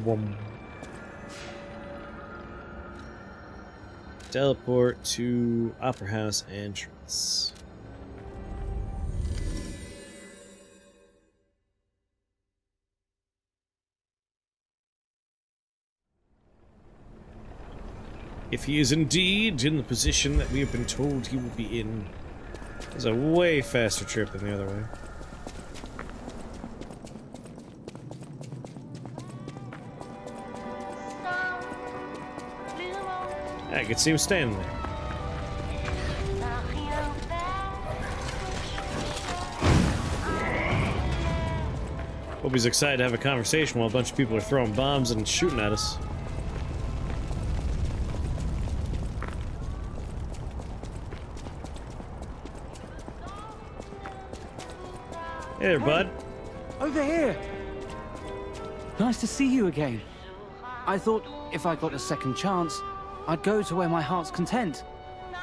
Whoom. Teleport to Opera House entrance. If he is indeed in the position that we have been told he will be in, it's a way faster trip than the other way. I could see him standing there. Hope he's excited to have a conversation while a bunch of people are throwing bombs and shooting at us. Hey there, bud. Over here. Nice to see you again. I thought if I got a second chance, I'd go to where my heart's content.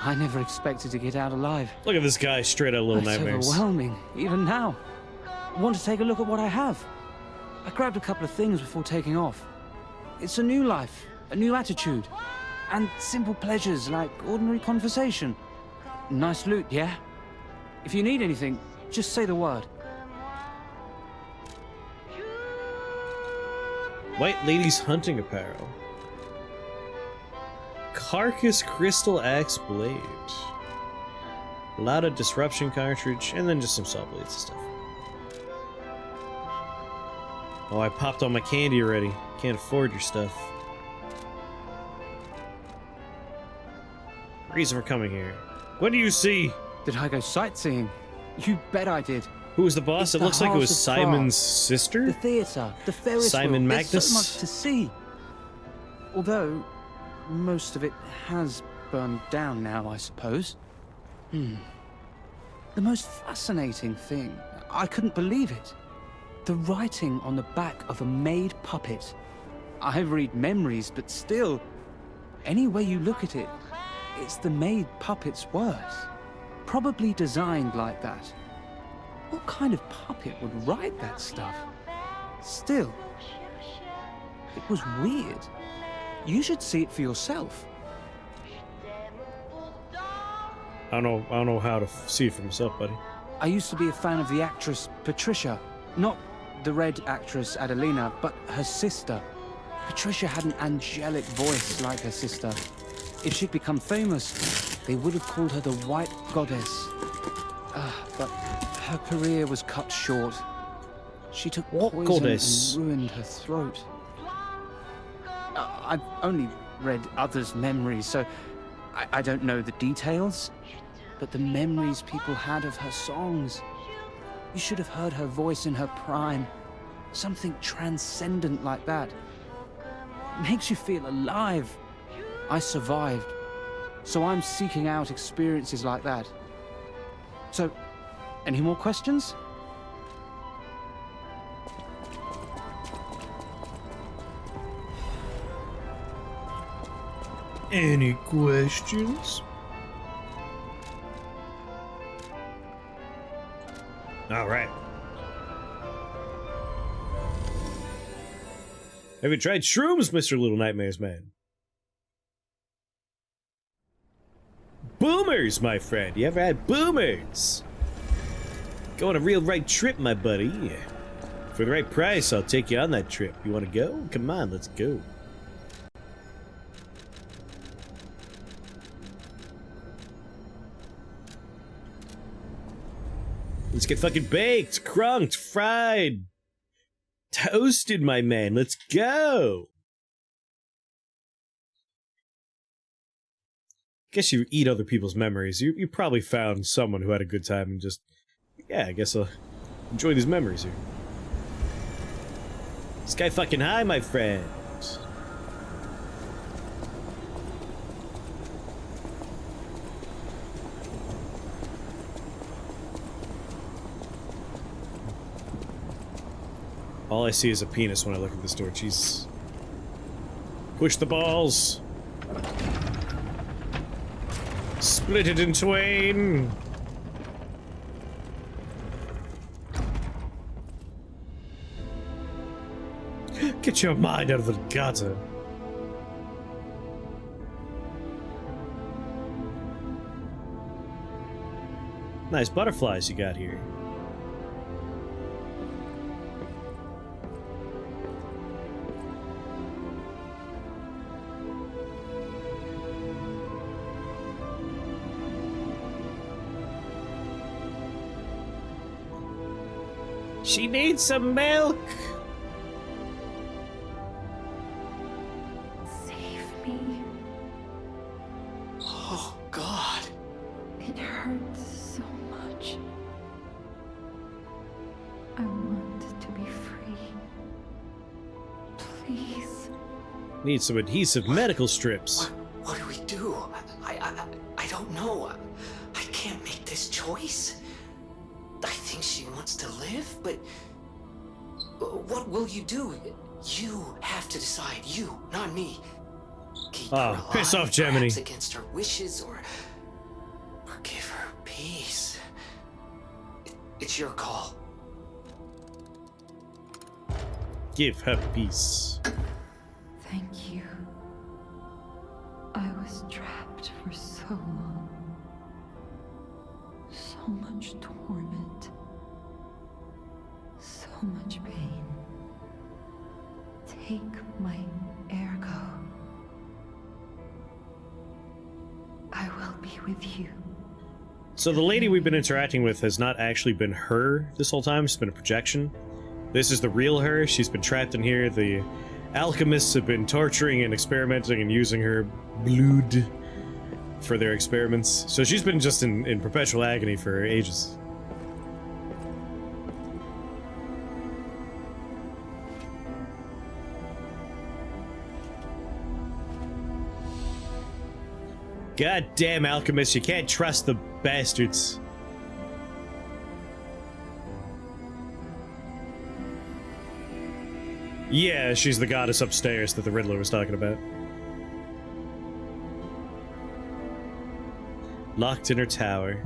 I never expected to get out alive. Look at this guy, straight out of Little Nightmares. It's overwhelming, even now. I want to take a look at what I have. I grabbed a couple of things before taking off. It's a new life, a new attitude, and simple pleasures like ordinary conversation. Nice loot, yeah? If you need anything, just say the word. White Lady's hunting apparel. Carcass crystal axe blade. Lauda disruption cartridge, and then just some saw blades and stuff. Oh, I popped all my candy already. Can't afford your stuff. Reason for coming here. What do you see? Did I go sightseeing? You bet I did. Who was the boss? It looks like it was Simon's sister? The theatre, the Ferris Simon wheel. Magnus? There's so much to see. Although, most of it has burned down now, I suppose. The most fascinating thing, I couldn't believe it. The writing on the back of a made puppet. I read memories, but still, any way you look at it, it's the made puppet's words. Probably designed like that. What kind of puppet would write that stuff? Still, it was weird. You should see it for yourself. I don't know how to see it for myself, buddy. I used to be a fan of the actress Patricia. Not the red actress Adelina, but her sister. Patricia had an angelic voice like her sister. If she'd become famous, they would have called her the White Goddess. But her career was cut short. She took poison and ruined her throat. I've only read others' memories, so I don't know the details. But the memories people had of her songs. You should have heard her voice in her prime. Something transcendent like that. Makes you feel alive. I survived. So I'm seeking out experiences like that. So, any more questions? Any questions? All right. Have you tried shrooms, Mr. Little Nightmares Man? Boomers, my friend. You ever had boomers? Go on a real right trip, my buddy. For the right price, I'll take you on that trip. You want to go? Come on, let's go. Let's get fucking baked, crunked, fried, toasted, my man. Let's go. Guess you eat other people's memories. You probably found someone who had a good time and just, yeah, I guess I'll enjoy these memories here. Sky fucking high, my friend. All I see is a penis when I look at this door. Jesus. Push the balls. Split it in twain. Get your mind out of the gutter. Nice butterflies you got here. She needs some milk. Save me. Oh, God. It hurts so much. I want to be free. Please. Need some adhesive medical strips. What do we do? I don't know. I can't make this choice. I think she wants to live, but what will you do? You have to decide. You, not me. Keep her alive, piss off, Gemini. perhaps against her wishes, or give her peace. It's your call. Give her peace. Thank you. I was trapped for so long. So much torment. So much pain. Take my ergo. I will be with you. So the lady we've been interacting with has not actually been her this whole time. It's been a projection. This is the real her. She's been trapped in here. The alchemists have been torturing and experimenting and using her blood for their experiments. So she's been just in perpetual agony for ages. God damn alchemists, you can't trust the bastards. Yeah, she's the goddess upstairs that the Riddler was talking about. Locked in her tower.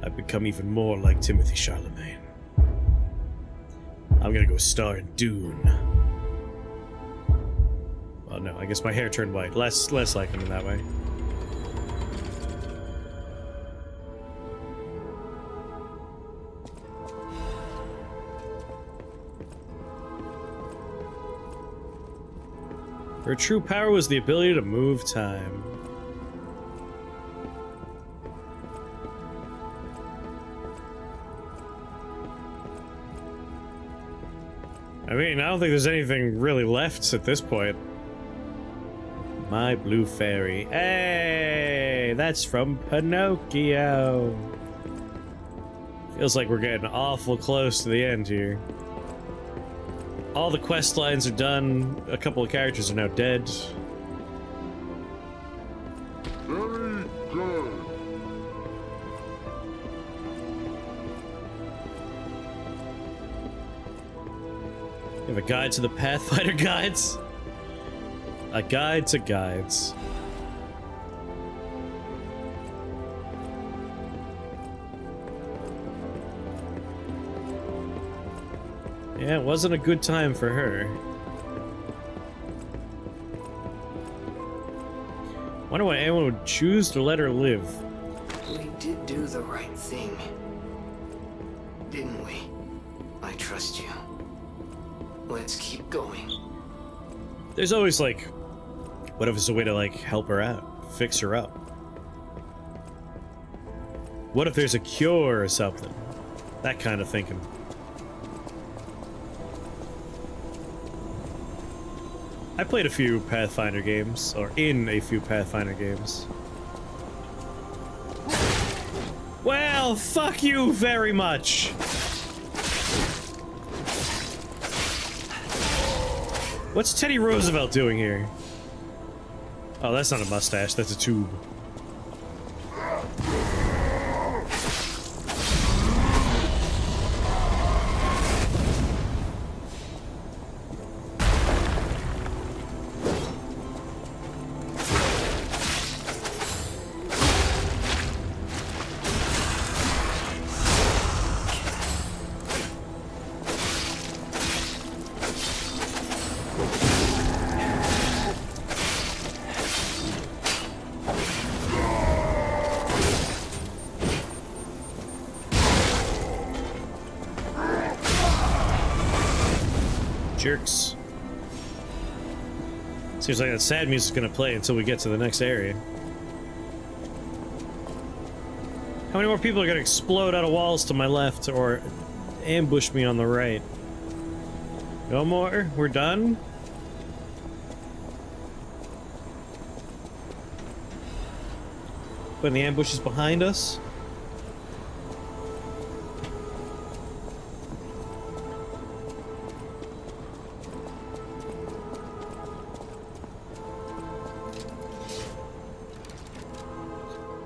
I've become even more like Timothy Charlemagne. I'm gonna go star in Dune. Well, no, I guess my hair turned white. Less like him in that way. Her true power was the ability to move time. I mean, I don't think there's anything really left at this point. My Blue Fairy. Hey, that's from Pinocchio. Feels like we're getting awful close to the end here. All the quest lines are done. A couple of characters are now dead. Very good. You have a guide to the Pathfinder guides. A guide to guides. Yeah, it wasn't a good time for her. Wonder why anyone would choose to let her live. We did do the right thing, didn't we? I trust you. Let's keep going. There's always like, what if it's a way to like help her out, fix her up? What if there's a cure or something? That kind of thinking. I played a few Pathfinder games, or in a few Pathfinder games. Well, fuck you very much. What's Teddy Roosevelt doing here? Oh, that's not a mustache, that's a tube. jerks. Seems like that sad music's gonna play until we get to the next area. How many more people are gonna explode out of walls to my left or ambush me on the right? No more? We're done? Putting the ambushes behind us?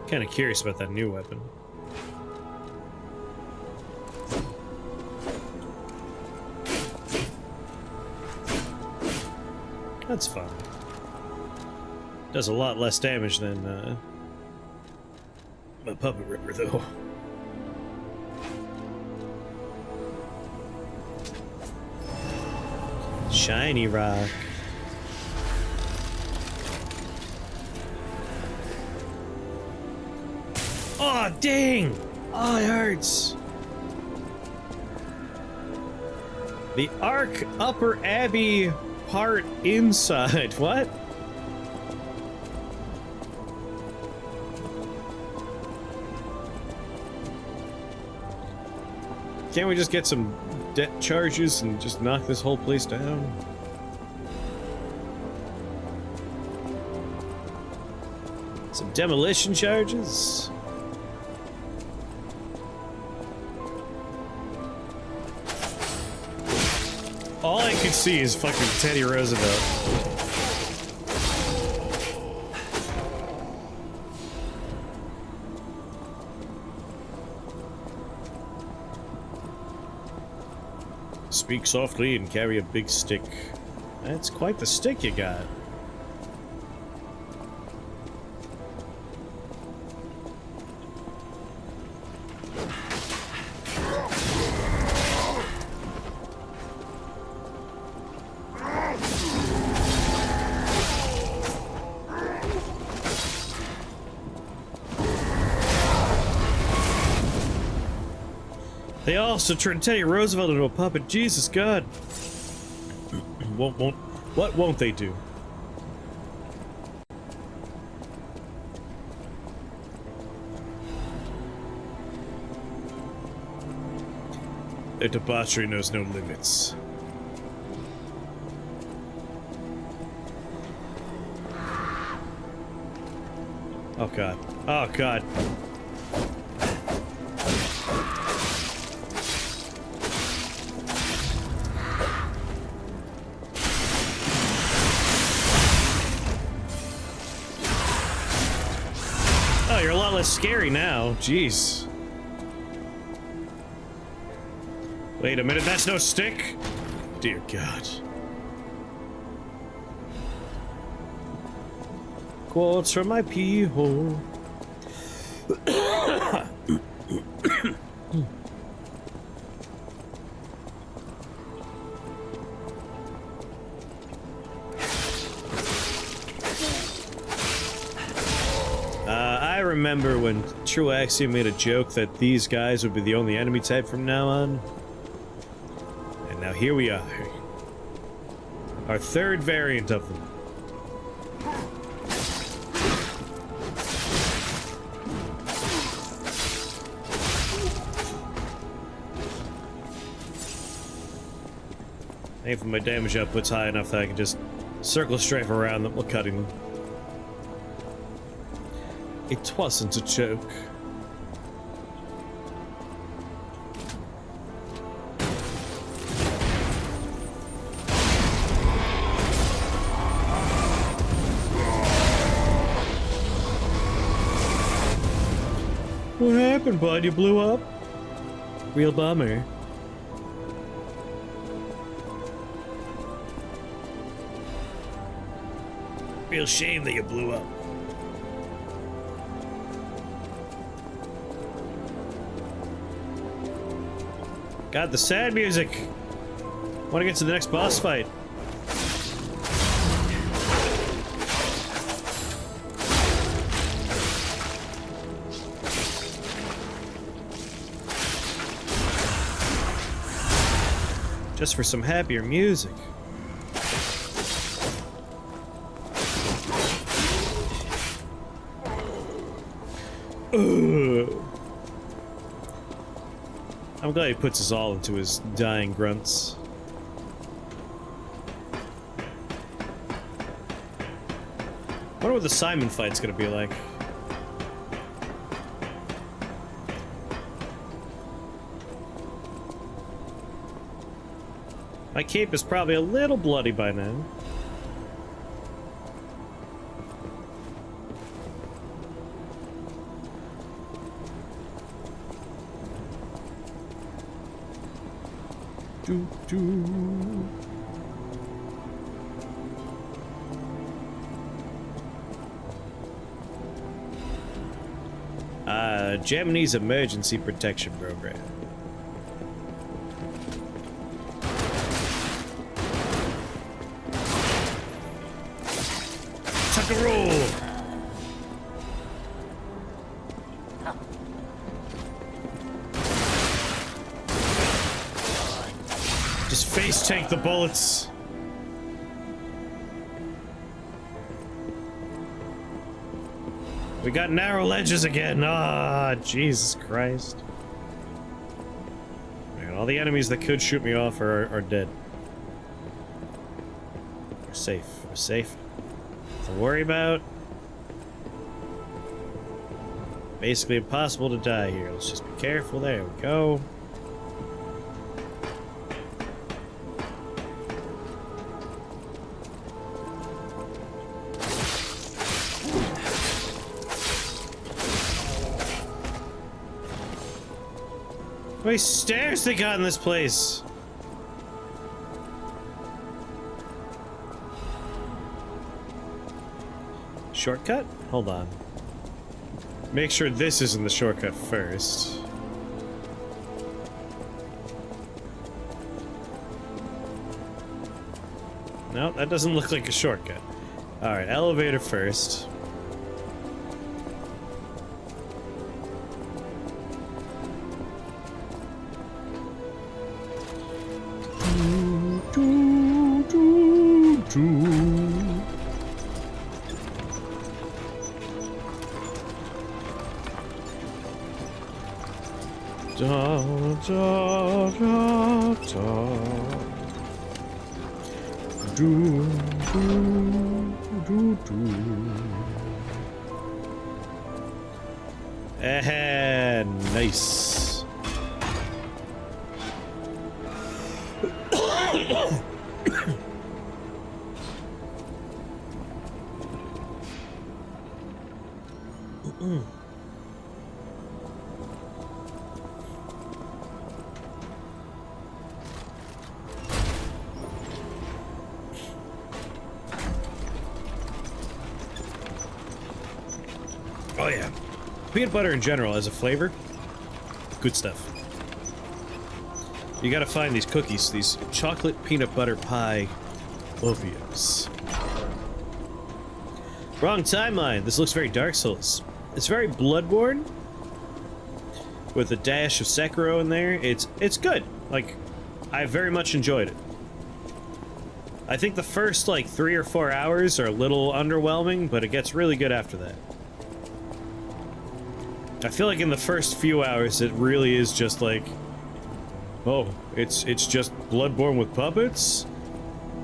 Kind of curious about that new weapon. That's fun. Does a lot less damage than a puppet ripper, though. Shiny rock. Oh, dang! Oh, it hurts. The Ark Upper Abbey part inside. What? Can't we just get some debt charges and just knock this whole place down? Some demolition charges? All I can see is fucking Teddy Roosevelt. Speak softly and carry a big stick. That's quite the stick you got. They also turned Teddy Roosevelt into a puppet. Jesus God. What won't they do? Their debauchery knows no limits. Oh God. Oh God. You're a lot less scary now. Jeez. Wait a minute, that's no stick? Dear God. Quotes from my pee hole. I remember when True Axiom made a joke that these guys would be the only enemy type from now on. And now here we are. Our third variant of them. Thankfully my damage output's high enough that I can just circle strafe around them while cutting them. It wasn't a joke. What happened, bud? You blew up? Real bummer. Real shame that you blew up. God, the sad music. Want to get to the next boss fight. Just for some happier music. Ugh. I'm glad he puts us all into his dying grunts. I wonder what the Simon fight's gonna be like. My cape is probably a little bloody by now. Germany's emergency protection program. Tuck a roll. Just face tank the bullets. We got narrow ledges again. Ah, Jesus Christ. Man, all the enemies that could shoot me off are dead. We're safe. We're safe. Nothing to worry about. Basically impossible to die here. Let's just be careful. There we go. How many stairs they got in this place? Shortcut? Hold on. Make sure this isn't the shortcut first. No, that doesn't look like a shortcut. Alright, elevator first. Nice. Oh yeah. Peanut butter in general as a flavor, good stuff. You gotta find these cookies, these chocolate peanut butter pie opiums. Wrong timeline. This looks very Dark Souls. It's very Bloodborne with a dash of Sekiro in there. It's good. Like, I very much enjoyed it. I think the first like 3 or 4 hours are a little underwhelming, but it gets really good after that. I feel like in the first few hours it really is just like, oh, it's just Bloodborne with puppets.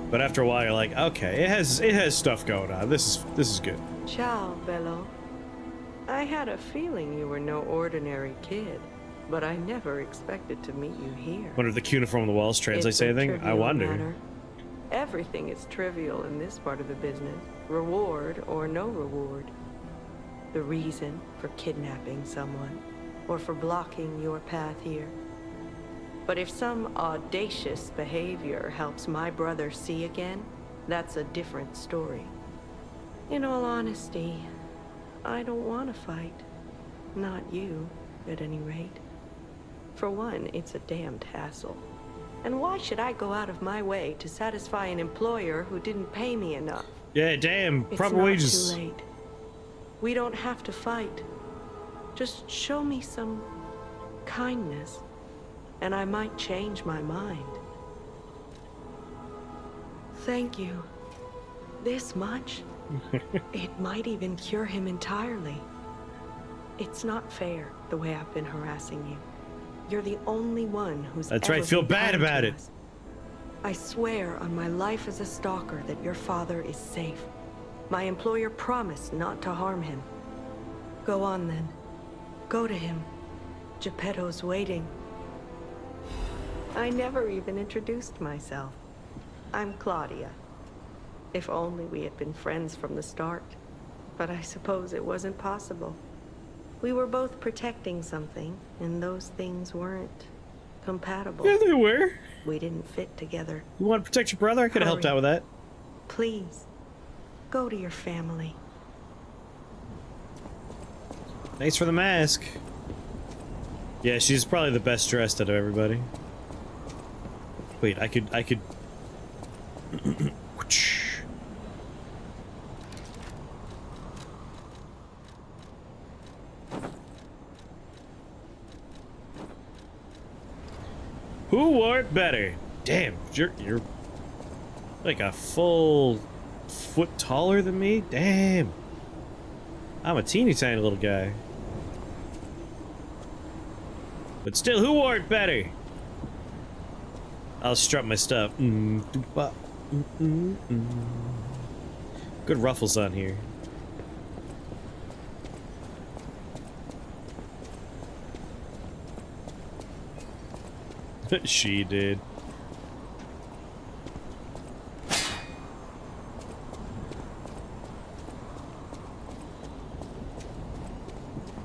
But after a while you're like, okay, it has stuff going on. This is good. Ciao, Bello. I had a feeling you were no ordinary kid, but I never expected to meet you here. Wonder if the cuneiform on the walls translates It's a anything? I trivial wonder. matter. Everything is trivial in this part of the business. Reward or no reward. The reason for kidnapping someone, or for blocking your path here. But if some audacious behavior helps my brother see again, that's a different story. In all honesty, I don't want to fight. Not you, at any rate. For one, it's a damned hassle. And why should I go out of my way to satisfy an employer who didn't pay me enough? Yeah, damn, proper wages. It's not too late. We don't have to fight. Just show me some kindness, and I might change my mind. Thank you. This much? It might even cure him entirely. It's not fair the way I've been harassing you. You're the only one who's That's ever right, feel been bad kind about to it. us. I swear on my life as a stalker that your father is safe. My employer promised not to harm him. Go on then. Go to him. Geppetto's waiting. I never even introduced myself. I'm Claudia. If only we had been friends from the start. But I suppose it wasn't possible. We were both protecting something, and those things weren't compatible. Yeah, they were. We didn't fit together. You want to protect your brother? I could have helped Hurry. out with that. Please, go to your family. Thanks for the mask. Yeah, she's probably the best dressed out of everybody. Wait, I could... Who wore it better? Damn, you're like a full foot taller than me? Damn. I'm a teeny tiny little guy. But still, who wore it better? I'll strut my stuff. Good ruffles on here. She did.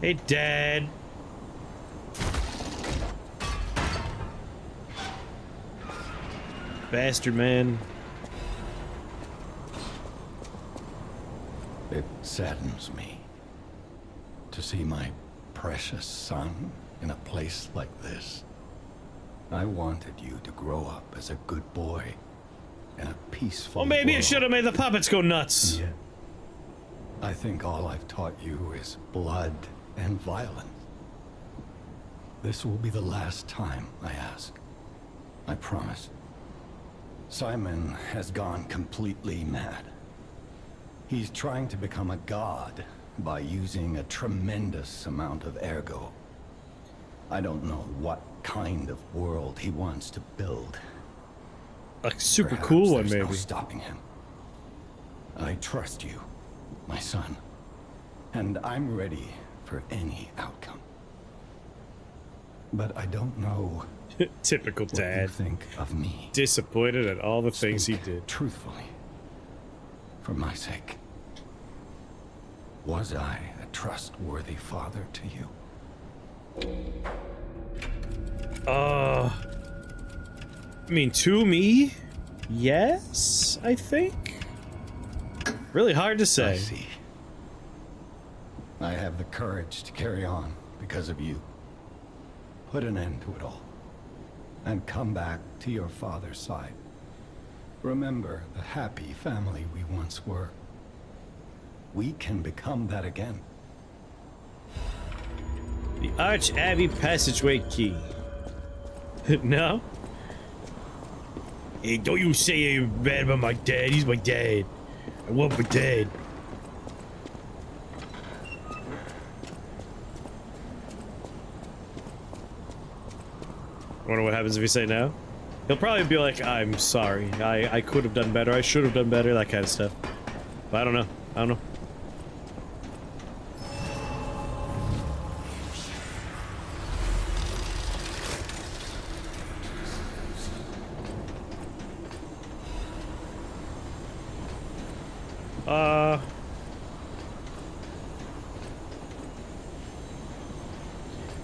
Hey, Dad. Bastard, man. It saddens me to see my precious son in a place like this. I wanted you to grow up as a good boy in a peaceful Well, maybe I world. should have made the puppets go nuts. Yet, I think all I've taught you is blood and violence. This will be the last time I ask. I promise. Simon has gone completely mad. He's trying to become a god by using a tremendous amount of ergo. I don't know what kind of world he wants to build. A super Perhaps cool one, there's no maybe. stopping him. I trust you, my son, and I'm ready for any outcome. But I don't know Typical what you dad. think of me. Disappointed at all the things he Speak did. truthfully, for my sake. Was I a trustworthy father to you? I mean, to me, yes, I think. Really hard to I say. see. I have the courage to carry on because of you. Put an end to it all. And come back to your father's side. Remember the happy family we once were. We can become that again. The Arch Abbey passageway key. No? Hey, don't you say anything bad about my dad. He's my dad. I love my dad. I wonder what happens if you say no. He'll probably be like, I'm sorry. I could have done better. I should have done better. That kind of stuff. But I don't know. I don't know.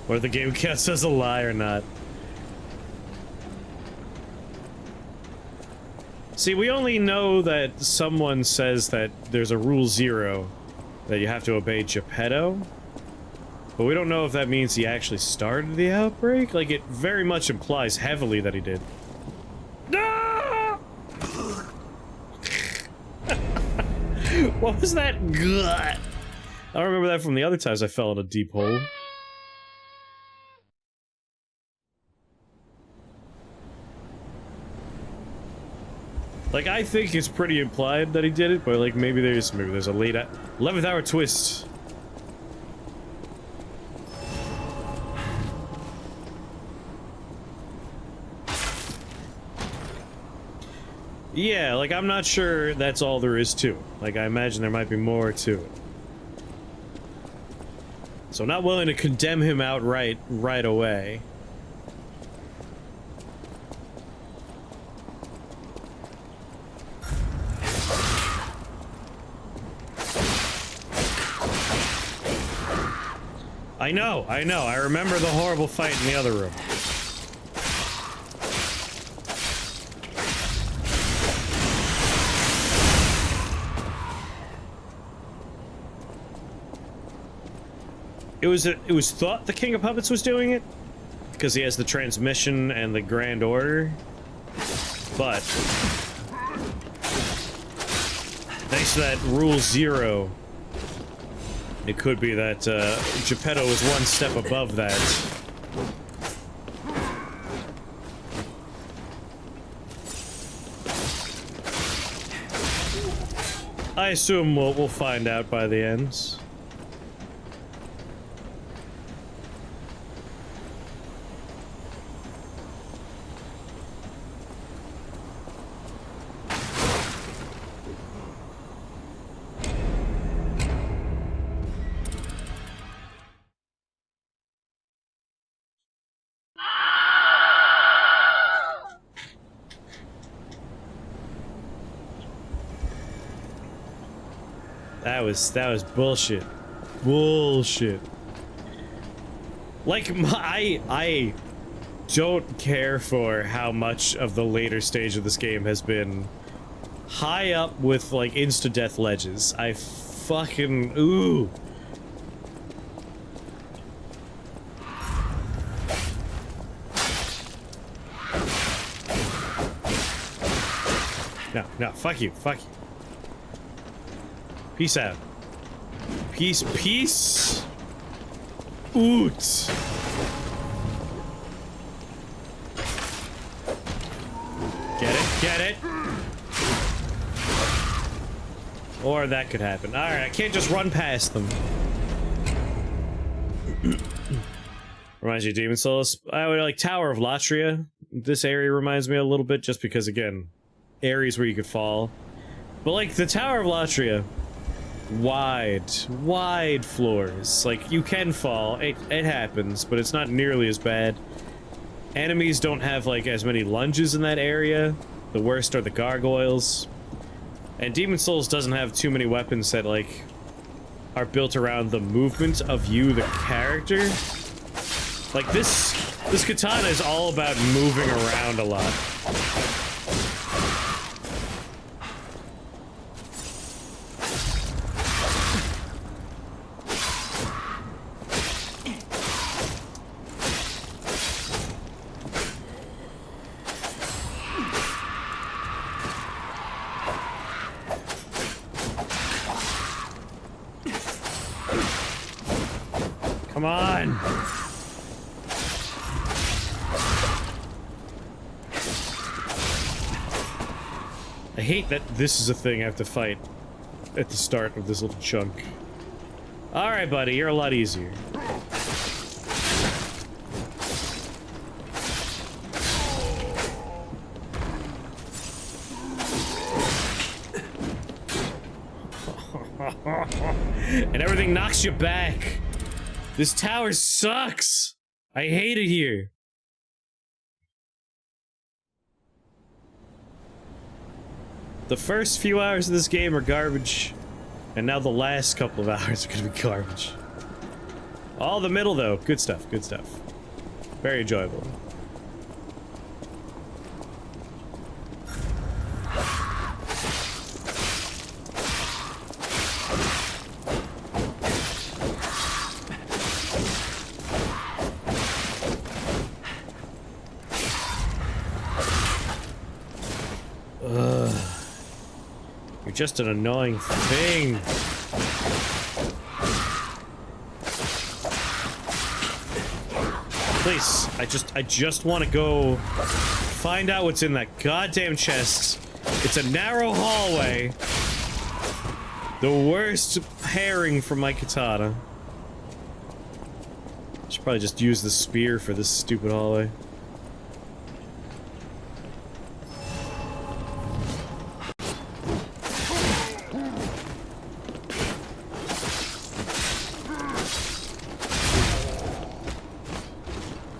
Whether the game counts as a lie or not. See, we only know that someone says that there's a rule 0, that you have to obey Geppetto. But we don't know if that means he actually started the outbreak. Like, it very much implies heavily that he did. No! What was that? Gut. I don't remember that from the other times I fell in a deep hole. Like, I think it's pretty implied that he did it, but like maybe there's a late 11th hour twist. Yeah, like, I'm not sure that's all there is to it. Like, I imagine there might be more to it. So I'm not willing to condemn him outright right away. I know. I remember the horrible fight in the other room. It was thought the King of Puppets was doing it because he has the transmission and the Grand Order, but thanks to that Rule Zero, it could be that Geppetto is one step above that. I assume we'll find out by the end. That was bullshit. Bullshit. Like, I don't care for how much of the later stage of this game has been high up with, like, insta-death ledges. I fucking... ooh. No, fuck you, fuck you. Peace out. Peace. Oot. Get it. Or that could happen. Alright, I can't just run past them. Reminds you of Demon Souls? I would like Tower of Latria. This area reminds me a little bit just because, again, areas where you could fall. But like the Tower of Latria, wide floors. Like, you can fall, it happens, but it's not nearly as bad. Enemies don't have like as many lunges in that area. The worst are the gargoyles. And Demon Souls doesn't have too many weapons that like are built around the movement of you, the character. Like this katana is all about moving around a lot. Come on! I hate that this is a thing I have to fight at the start of this little chunk. Alright, buddy, you're a lot easier. And everything knocks you back. This tower sucks! I hate it here. The first few hours of this game are garbage, and now the last couple of hours are gonna be garbage. All the middle, though, good stuff, good stuff. Very enjoyable. Just an annoying thing. Please, I just want to go find out what's in that goddamn chest. It's a narrow hallway. The worst pairing for my katana. Should probably just use the spear for this stupid hallway.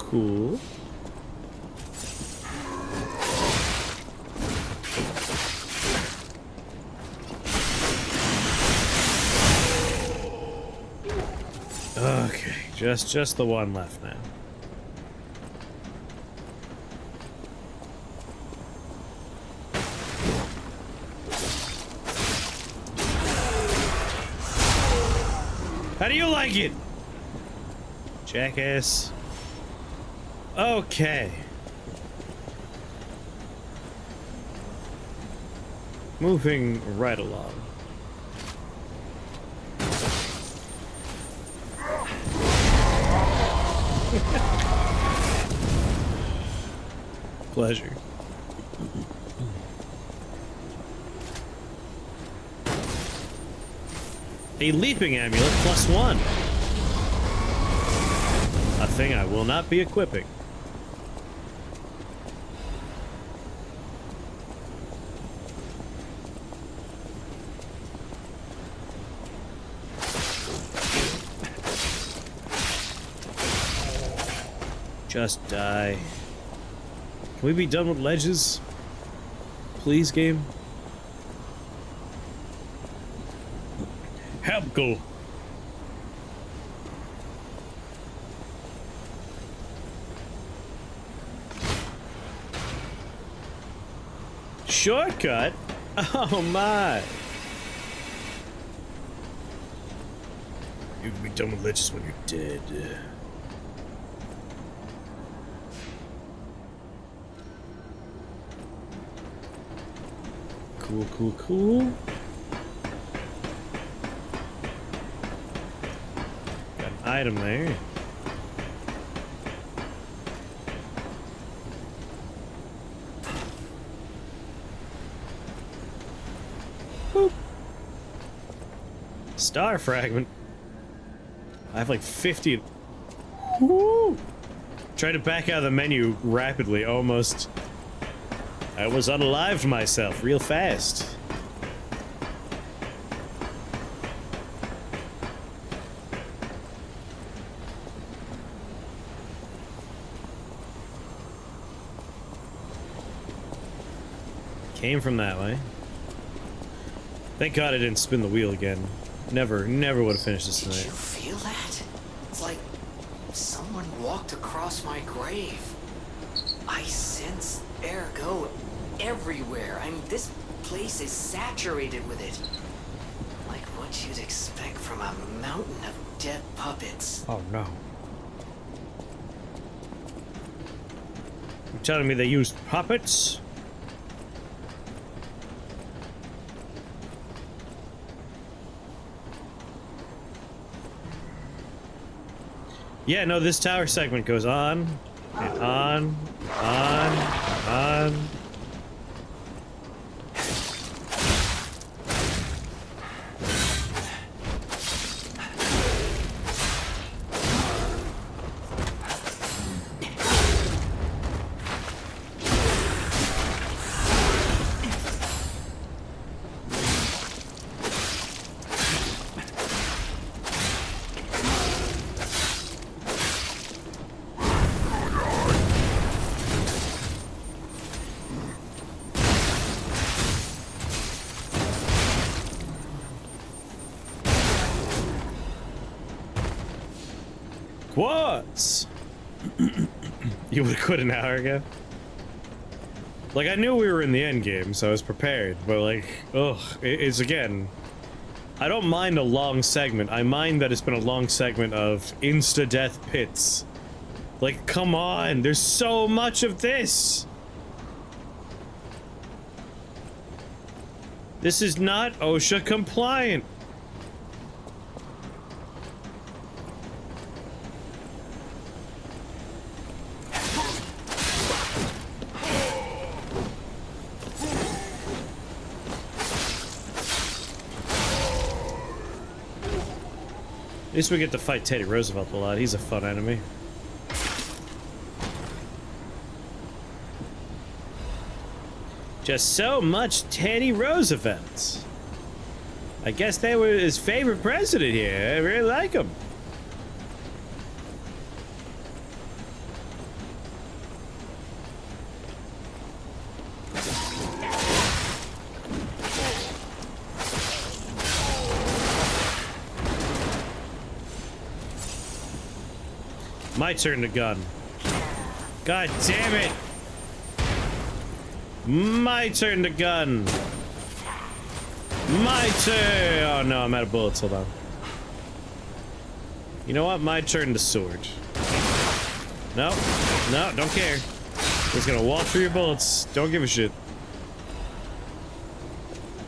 Cool. Okay, just the one left now. How do you like it? Jackass. Okay. Moving right along. Pleasure. A leaping amulet +1. A thing I will not be equipping. Just die. Can we be done with ledges? Please, game? Helpful. Shortcut? Oh my. You can be done with ledges when you're dead. Cool, cool, cool. Got an item there. Boop. Star fragment. I have like 50. Woo! Try to back out of the menu rapidly, almost. I was unalived myself real fast. Came from that way. Thank God I didn't spin the wheel again. Never would have finished this Did tonight. you feel that? It's like someone walked across my grave. I sense ergo everywhere. I mean, this place is saturated with it. Like what you'd expect from a mountain of dead puppets. Oh no. You're telling me they used puppets? Yeah, no, this tower segment goes on, and on. Quartz! You would have quit an hour ago? Like, I knew we were in the end game, so I was prepared, but like, ugh, it's again, I don't mind a long segment, I mind that it's been a long segment of insta-death pits. Like, come on, there's so much of this! This is not OSHA compliant! At least we get to fight Teddy Roosevelt a lot. He's a fun enemy. Just so much Teddy Roosevelt. I guess they were his favorite president here. I really like him. My turn to gun. God damn it! My turn to gun. My turn. Oh no, I'm out of bullets. Hold on. You know what? My turn to sword. No, no, don't care. Just gonna walk through your bullets. Don't give a shit.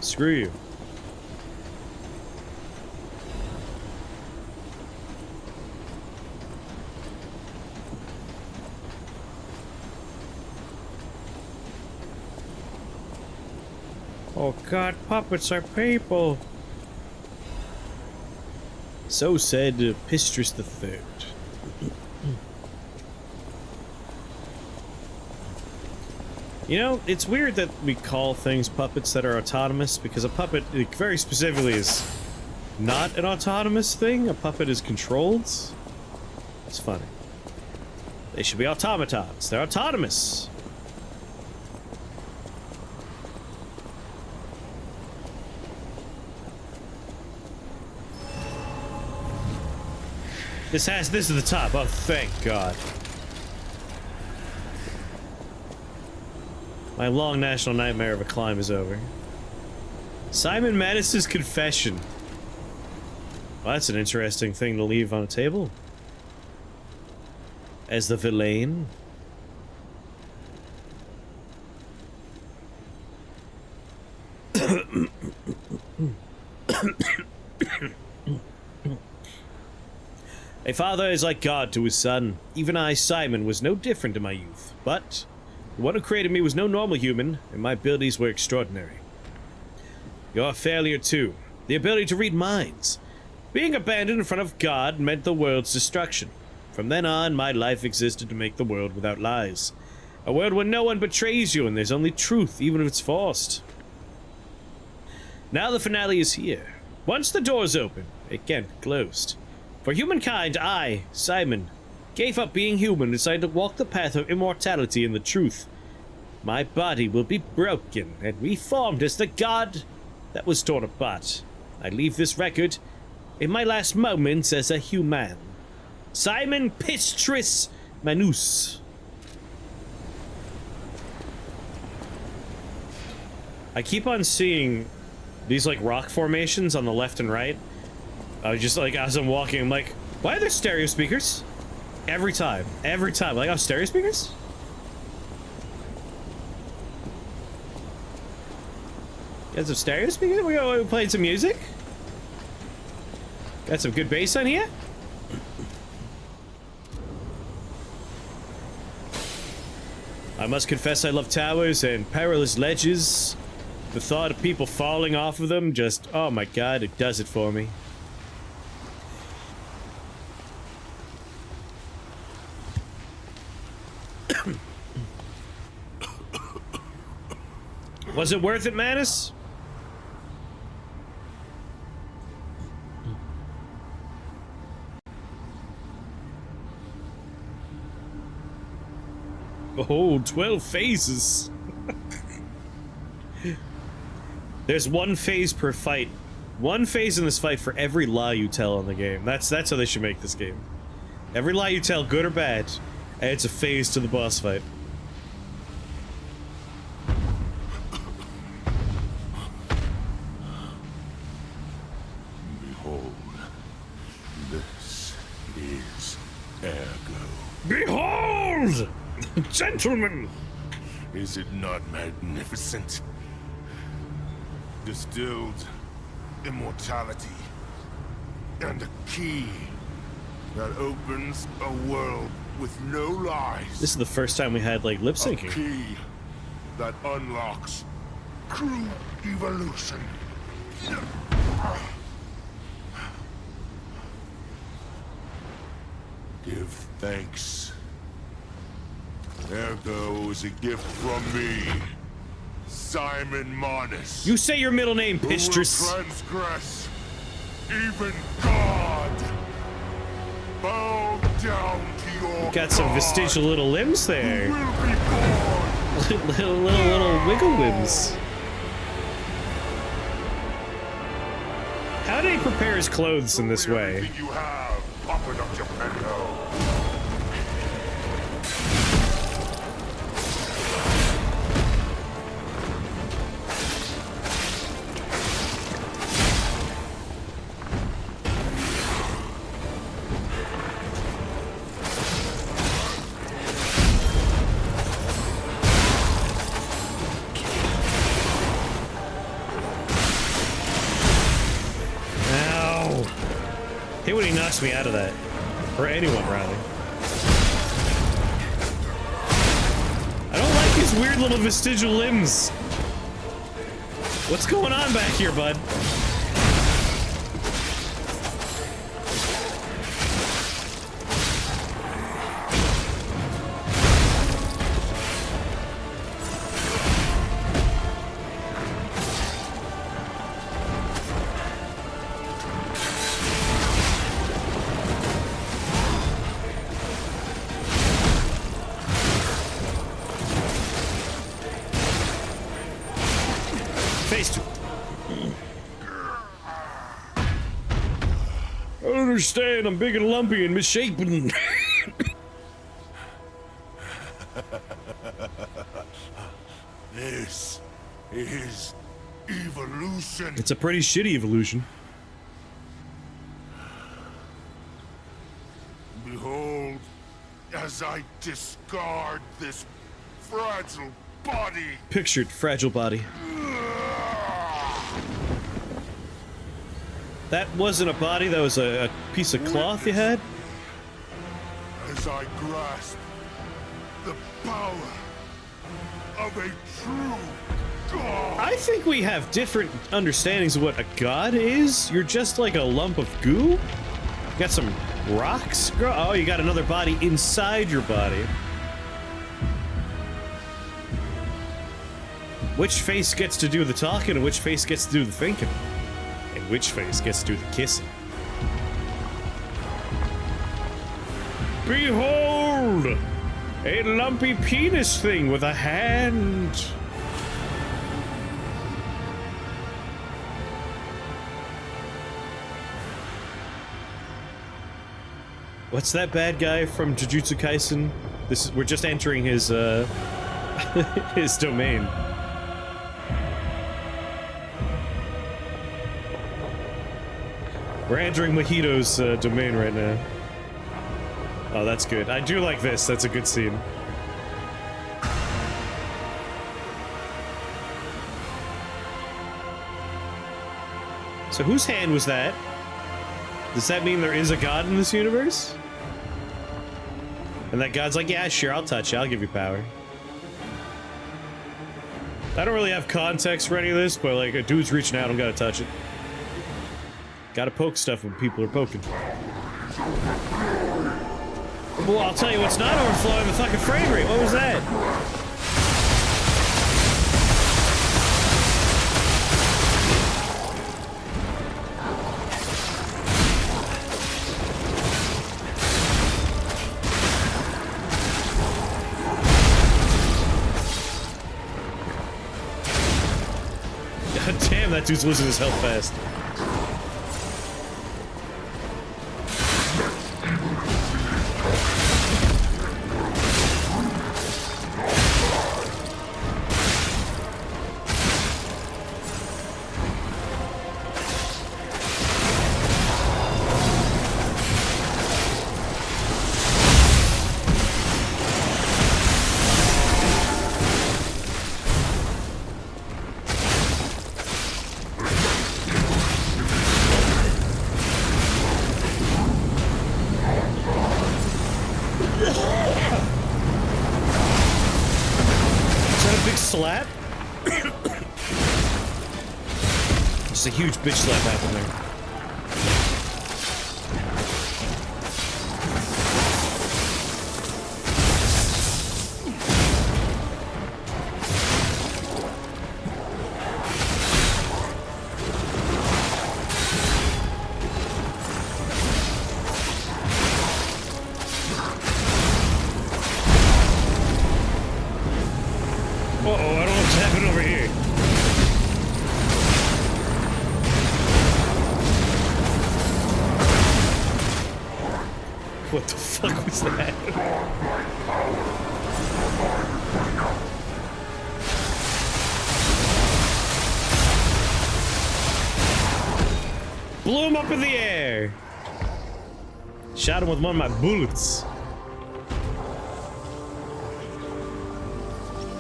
Screw you. Oh god, puppets are people. So said Pistrus the Third. You know, it's weird that we call things puppets that are autonomous, because a puppet, very specifically, is not an autonomous thing. A puppet is controlled. It's funny. They should be automatons. They're autonomous. This is the top. Oh, thank God. My long national nightmare of a climb is over. Simon Mattis's confession. Well, that's an interesting thing to leave on a table. As the villain. A father is like God to his son. Even I, Simon, was no different in my youth. But the one who created me was no normal human, and my abilities were extraordinary. You're a failure too. The ability to read minds. Being abandoned in front of God meant the world's destruction. From then on, my life existed to make the world without lies. A world where no one betrays you and there's only truth, even if it's forced. Now the finale is here. Once the doors open, it can't be closed. For humankind, I, Simon, gave up being human and decided to walk the path of immortality and the truth. My body will be broken and reformed as the god that was torn apart. I leave this record in my last moments as a human. Simon Pistrus Manus. I keep on seeing these like rock formations on the left and right. I was just like, as I'm walking, I'm like, why are there stereo speakers? Every time. Like, oh, stereo speakers? Got some stereo speakers? We playing some music? Got some good bass on here? I must confess I love towers and perilous ledges. The thought of people falling off of them just, oh my god, it does it for me. Was it worth it, Manus? Oh, 12 phases. There's one phase per fight. One phase in this fight for every lie you tell in the game. That's how they should make this game. Every lie you tell, good or bad, adds a phase to the boss fight. Behold, this is Ergo. Behold! Gentlemen! Is it not magnificent? Distilled immortality and a key that opens a world with no lies. This is the first time we had like lip syncing. A key that unlocks true evolution. Give thanks. Ergo is a gift from me, Simon Manus. You say your middle name, Who will Pistrus. transgress even God. Bow down to your Got some God, vestigial little limbs who there. will be born. little wiggle limbs. How did he prepare his clothes in this way? Everything you have, offer up your Pinocchio. knocks me out of that. Or anyone, rather. I don't like his weird little vestigial limbs. What's going on back here, bud? I don't understand, I'm big and lumpy and misshapen. This is evolution. It's a pretty shitty evolution. Behold, as I discard this fragile body. Pictured fragile body. That wasn't a body, that was a piece of cloth you had? As I grasp the power of a true god. I think we have different understandings of what a god is. You're just like a lump of goo? You got some rocks? Oh, you got another body inside your body. Which face gets to do the talking and which face gets to do the thinking? And which face gets to do the kissing? Behold! A lumpy penis thing with a hand! What's that bad guy from Jujutsu Kaisen? We're just entering his, his domain. We're entering Mojito's domain right now. Oh, that's good. I do like this. That's a good scene. So whose hand was that? Does that mean there is a god in this universe? And that god's like, yeah, sure, I'll touch you. I'll give you power. I don't really have context for any of this, but like a dude's reaching out, I'm gonna touch it. Gotta poke stuff when people are poking. Well, I'll tell you what's not overflowing, the fucking frame rate. What was that? God damn, that dude's losing his health fast. Slap? Just a huge bitch slap happened there. What the fuck was that? Blew him up in the air. Shot him with one of my bullets.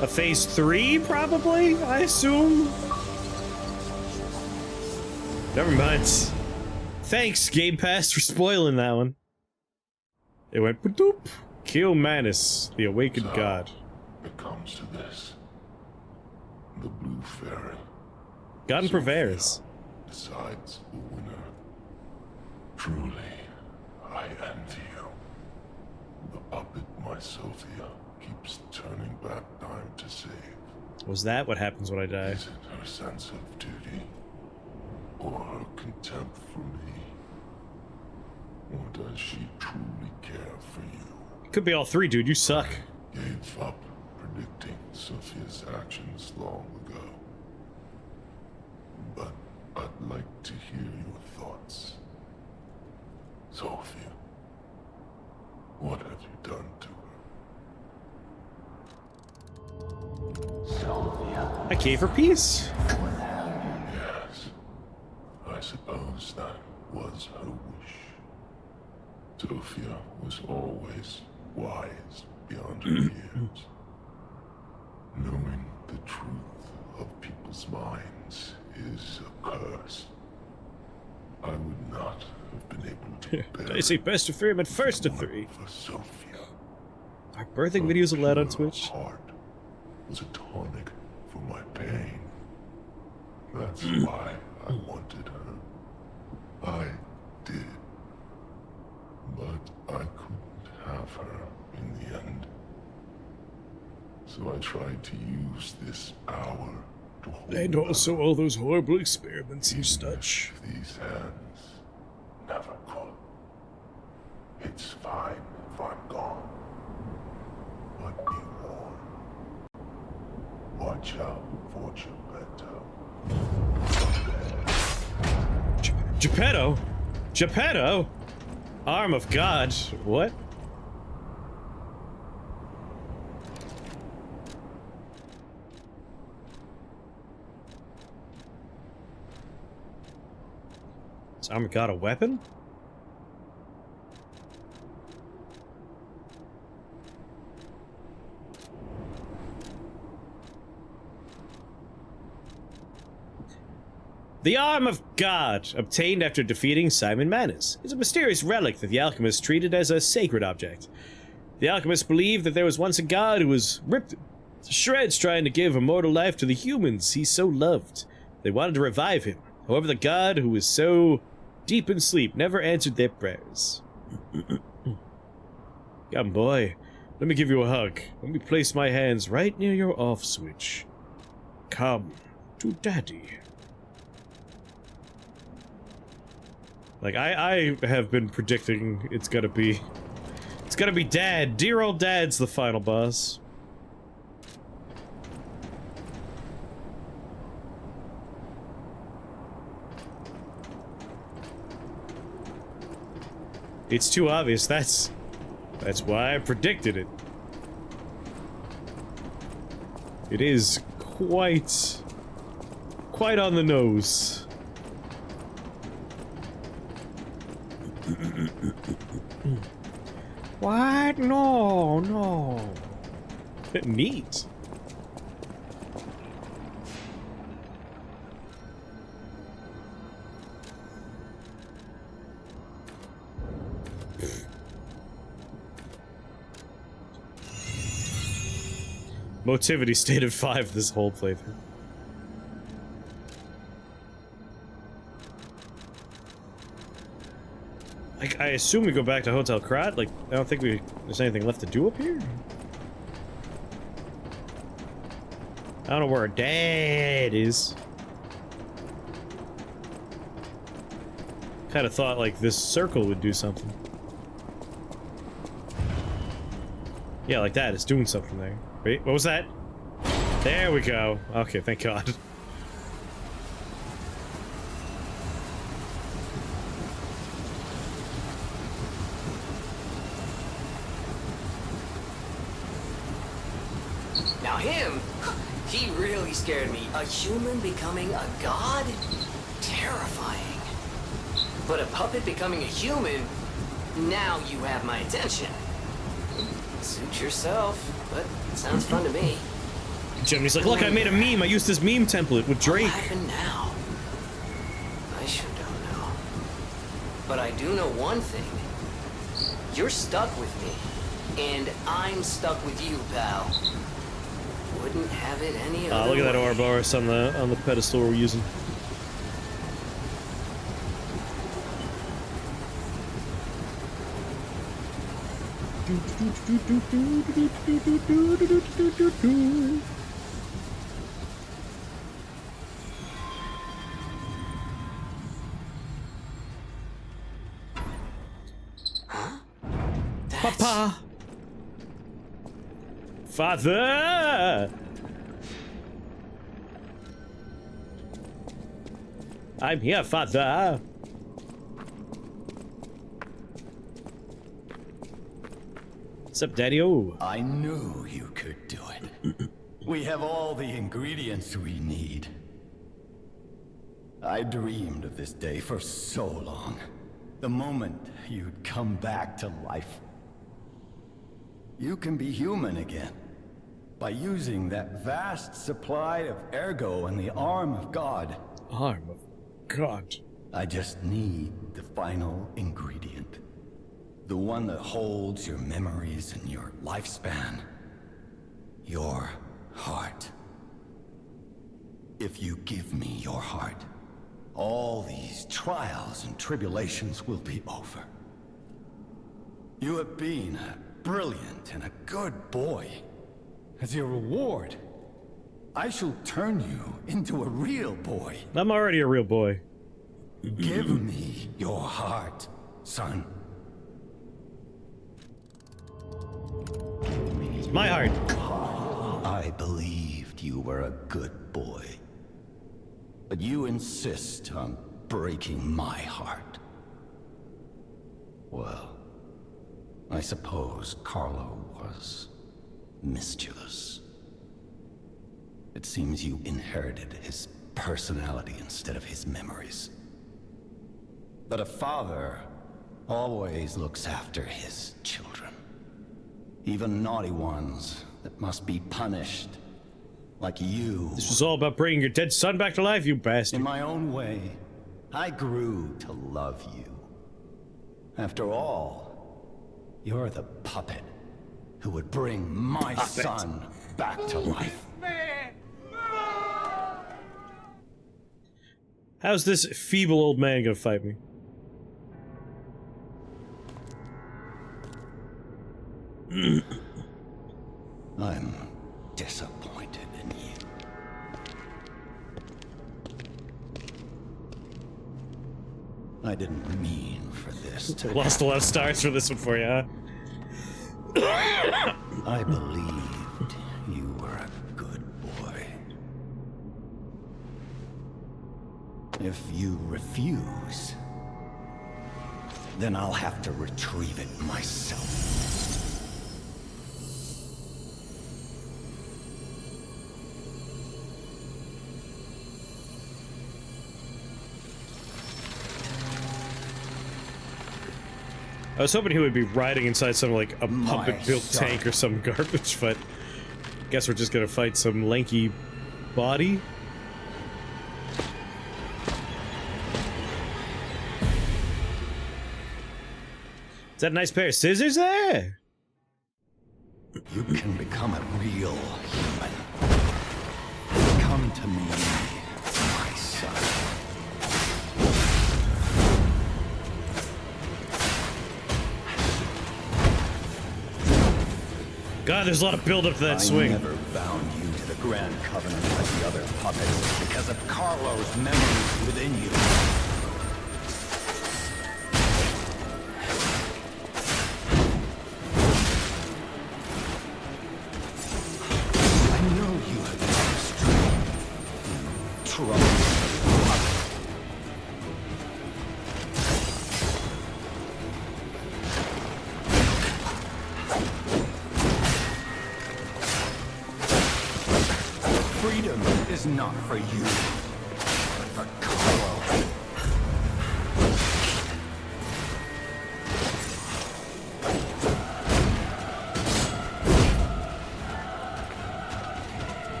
A phase 3, probably, I assume? Never mind. thanks, Game Pass, for spoiling that one. It went ba-doop. Kill Manus, the awakened So, god. it comes to this. The Blue Fairy. God and Sophia Prevaris. decides the winner. Truly, I envy you. The puppet, my Sophia, keeps turning back time to save. Was that what happens when I die? Is it her sense of duty? Or her contempt for me? Or does she truly care for you? Could be all three, dude. You suck. Gave up predicting Sophia's actions long ago. But I'd like to hear your thoughts. Sophia, what have you done to her? Sophia. I gave her peace. Yes, I suppose that was her wish. Sophia was always wise beyond her years. Knowing the truth of people's minds is a curse. I would not have been able to bear I say best of three, but first of three. for Sophia. Are birthing Her videos allowed on pure Twitch? heart was a tonic for my pain. That's why I wanted her. I did. But I couldn't have her in the end. So I tried to use this power to hold And her. also all those horrible experiments and such. These hands never could. It's fine if I'm gone. But be warned. Watch out for Geppetto. Geppetto? Geppetto? Arm of God. What? Is Arm of God a weapon? The Arm of God, obtained after defeating Simon Manus, is a mysterious relic that the alchemists treated as a sacred object. The alchemists believed that there was once a god who was ripped to shreds trying to give immortal life to the humans he so loved. They wanted to revive him. However, the god, who was so deep in sleep, never answered their prayers. Young boy, let me give you a hug. Let me place my hands right near your off switch. Come to daddy. Like, I have been predicting it's gonna be Dad. Dear old Dad's the final boss. It's too obvious. That's why I predicted it. It is quite on the nose. What? No, no. Neat. Motivity stayed at 5 this whole playthrough. I assume we go back to Hotel Krat. Like, I don't think there's anything left to do up here. I don't know where our dad is. Kind of thought like this circle would do something. Yeah, like that. It's doing something there. Wait, what was that? There we go. Okay, thank God. Now him, he really scared me. A human becoming a god? Terrifying. But a puppet becoming a human? Now you have my attention. Suit yourself, but it sounds fun to me. Jimmy's like, look, I made a meme. I used this meme template with Drake. What happened now? I sure don't know. But I do know one thing. You're stuck with me. And I'm stuck with you, pal. Wouldn't have it any other Look at that way. Ouroboros on the pedestal we're using. Papa! Father! I'm here, Father! What's up, Daddy-O? I knew you could do it. We have all the ingredients we need. I dreamed of this day for so long. The moment you'd come back to life. You can be human again. By using that vast supply of ergo and the arm of God. Arm of God. I just need the final ingredient. The one that holds your memories and your lifespan. Your heart. If you give me your heart, all these trials and tribulations will be over. You have been a brilliant and a good boy. As your reward, I shall turn you into a real boy. I'm already a real boy. Give me your heart, son. It's my heart. I believed you were a good boy. But you insist on breaking my heart. Well, I suppose Carlo was mischievous. It seems you inherited his personality instead of his memories. But a father always looks after his children. Even naughty ones that must be punished. Like you. This was all about bringing your dead son back to life, you bastard. In my own way, I grew to love you. After all, you're the puppet who would bring my son back to life. How's this feeble old man gonna fight me? I'm disappointed in you. I didn't mean for this to Lost a lot of stars for this one for you, huh? I believed you were a good boy. If you refuse, then I'll have to retrieve it myself. I was hoping he would be riding inside some, like, a puppet-built son. tank or some garbage, but guess we're just gonna fight some lanky body. Is that a nice pair of scissors there? You can become a real human. Come to me, my son. God, there's a lot of build-up to that I swing. never bound you to the Grand Covenant like the other puppets because of Carlo's memories within you. I know you have been extreme, trouble. Freedom is not for you, but for Carlo.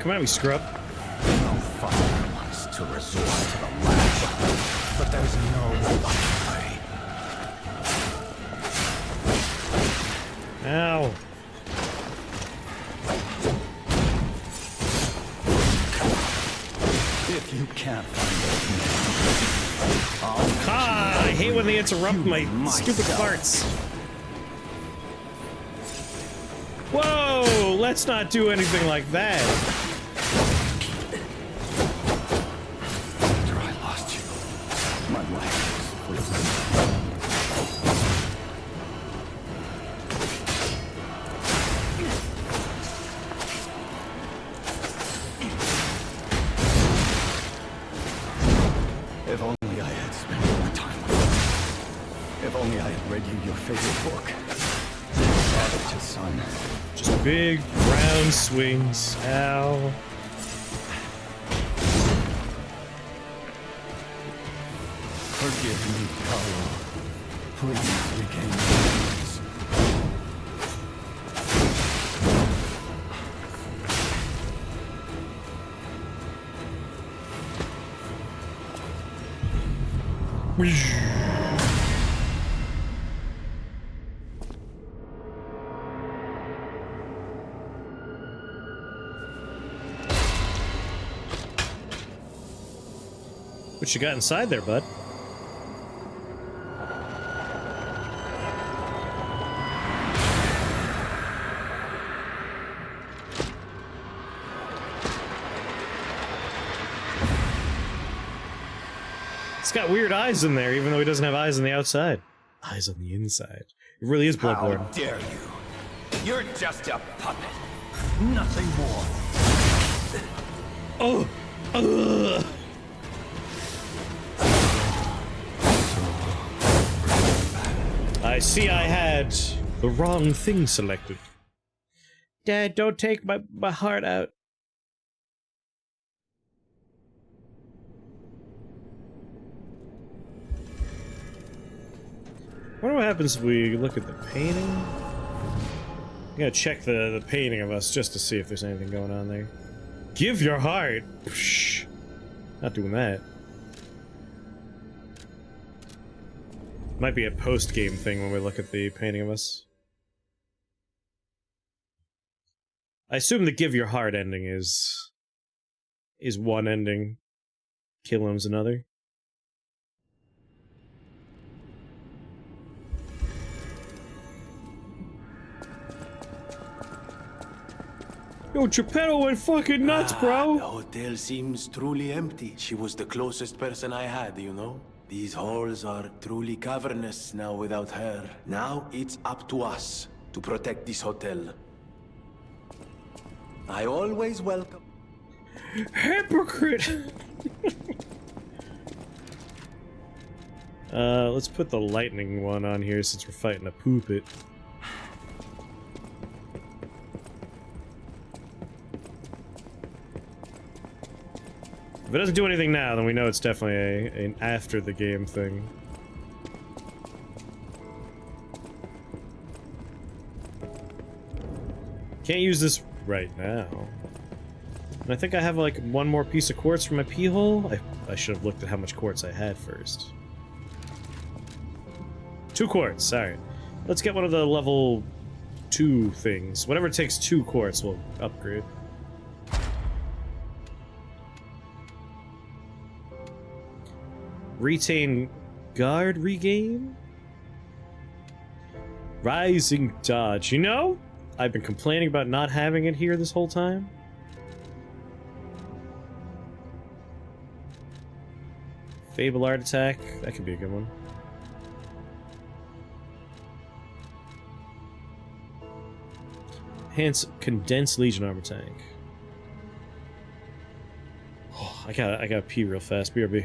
Come at me, scrub. No father wants to resort to the lash, but there's no other way. Ow. If you can't find Ah, I hate when they interrupt my stupid parts. Whoa, let's not do anything like that. after I lost you, my life was full of If only I had spent more time with you. If only I had read you your favorite book. Father to son. Just big, round swings. Ow. Forgive me, Carlo. Please regain your peace. What you got inside there, bud? It's got weird eyes in there, even though he doesn't have eyes on the outside. Eyes on the inside. It really is Bloodborne. How dare you? You're just a puppet. Nothing more. Oh! Ugh. I see I had the wrong thing selected. Dad, don't take my heart out. I wonder what happens if we look at the painting. I gotta check the painting of us just to see if there's anything going on there. Give your heart? Psh, not doing that. Might be a post-game thing when we look at the painting of us. I assume the give your heart ending is one ending. Kill him's another. Yo, Geppetto went fucking nuts, bro! The hotel seems truly empty. She was the closest person I had, you know? These halls are truly cavernous now without her. Now it's up to us to protect this hotel. I always welcome... Hypocrite! Let's put the lightning one on here since we're fighting a poopet. If it doesn't do anything now, then we know it's definitely an after the game thing. Can't use this right now. And I think I have like one more piece of quartz for my pee hole. I should have looked at how much quartz I had first. 2 quartz, alright. Let's get one of the level 2 things. Whatever takes 2 quartz will upgrade. Retain guard regain? Rising dodge. You know, I've been complaining about not having it here this whole time. Fable art attack. That could be a good one. Hence, condensed legion armor tank. Oh, I gotta pee real fast. BRB.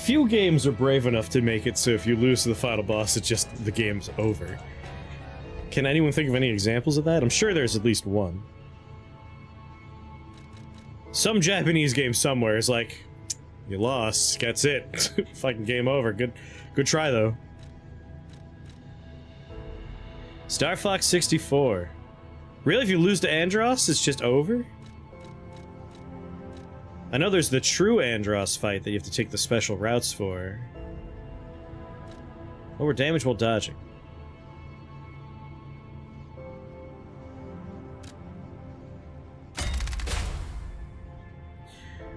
Few games are brave enough to make it so if you lose to the final boss, it's just the game's over. Can anyone think of any examples of that? I'm sure there's at least one. Some Japanese game somewhere is like, you lost, that's it. Fucking game over. Good try though. Star Fox 64. Really, if you lose to Andros, it's just over? I know there's the true Andros fight that you have to take the special routes for. Lower damage while dodging.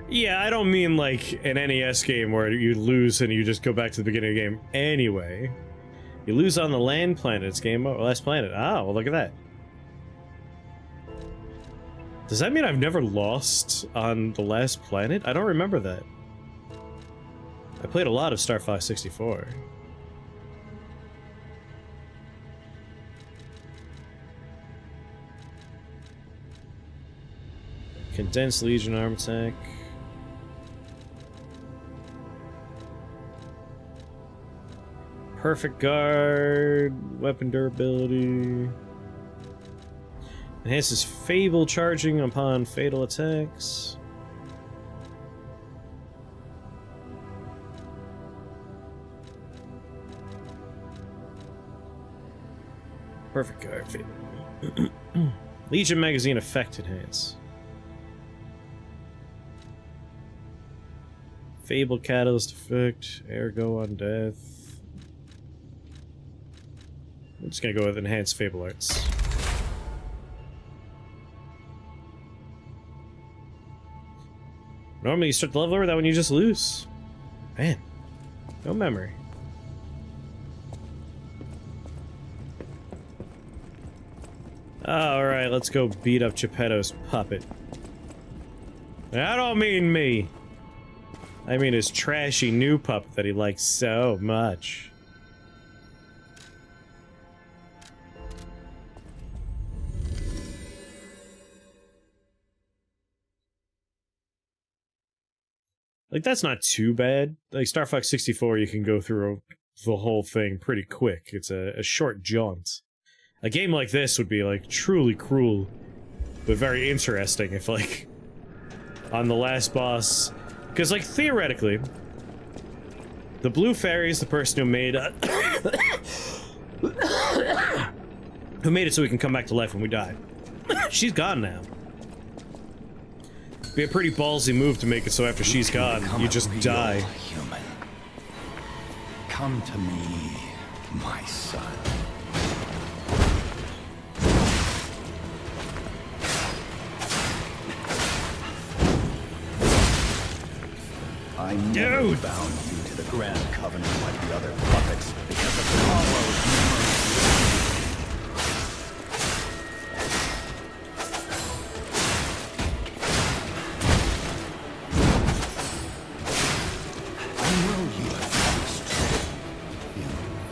Yeah, I don't mean like an NES game where you lose and you just go back to the beginning of the game anyway. You lose on the land planet, it's game over. Last planet. Ah, well, look at that. Does that mean I've never lost on the last planet? I don't remember that. I played a lot of Star Fox 64. Condensed Legion arm attack. Perfect guard, weapon durability. Enhances Fable charging upon fatal attacks. Perfect guard. Legion magazine effect enhance. Fable catalyst effect. Ergo on death. I'm just gonna go with enhanced Fable arts. Normally you start the level over, that one you just lose. Man, no memory. Alright, let's go beat up Geppetto's puppet. I don't mean me. I mean his trashy new puppet that he likes so much. Like, that's not too bad. Like, Star Fox 64, you can go through the whole thing pretty quick. It's a short jaunt. A game like this would be, like, truly cruel, but very interesting if, like, on the last boss... Because, like, theoretically, the Blue Fairy is the person who made... who made it so we can come back to life when we die. She's gone now. Be a pretty ballsy move to make it so after she's gone, you just die. Human. Come to me, my son. I never bound you to the Grand Covenant like the other puppets because of Carlo's memory.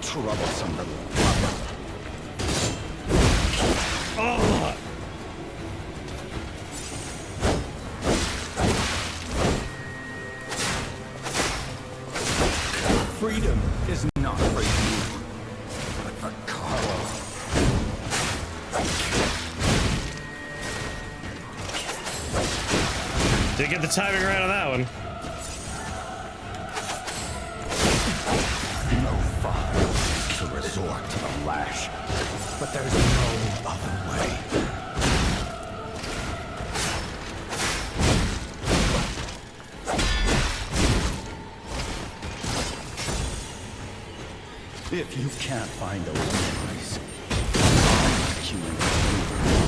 Troublesome little puppet. Oh! Freedom is not for you, but for Carlo. Did get the timing right on that one. Resort to the lash, but there's no other way. If you can't find those memories, I'm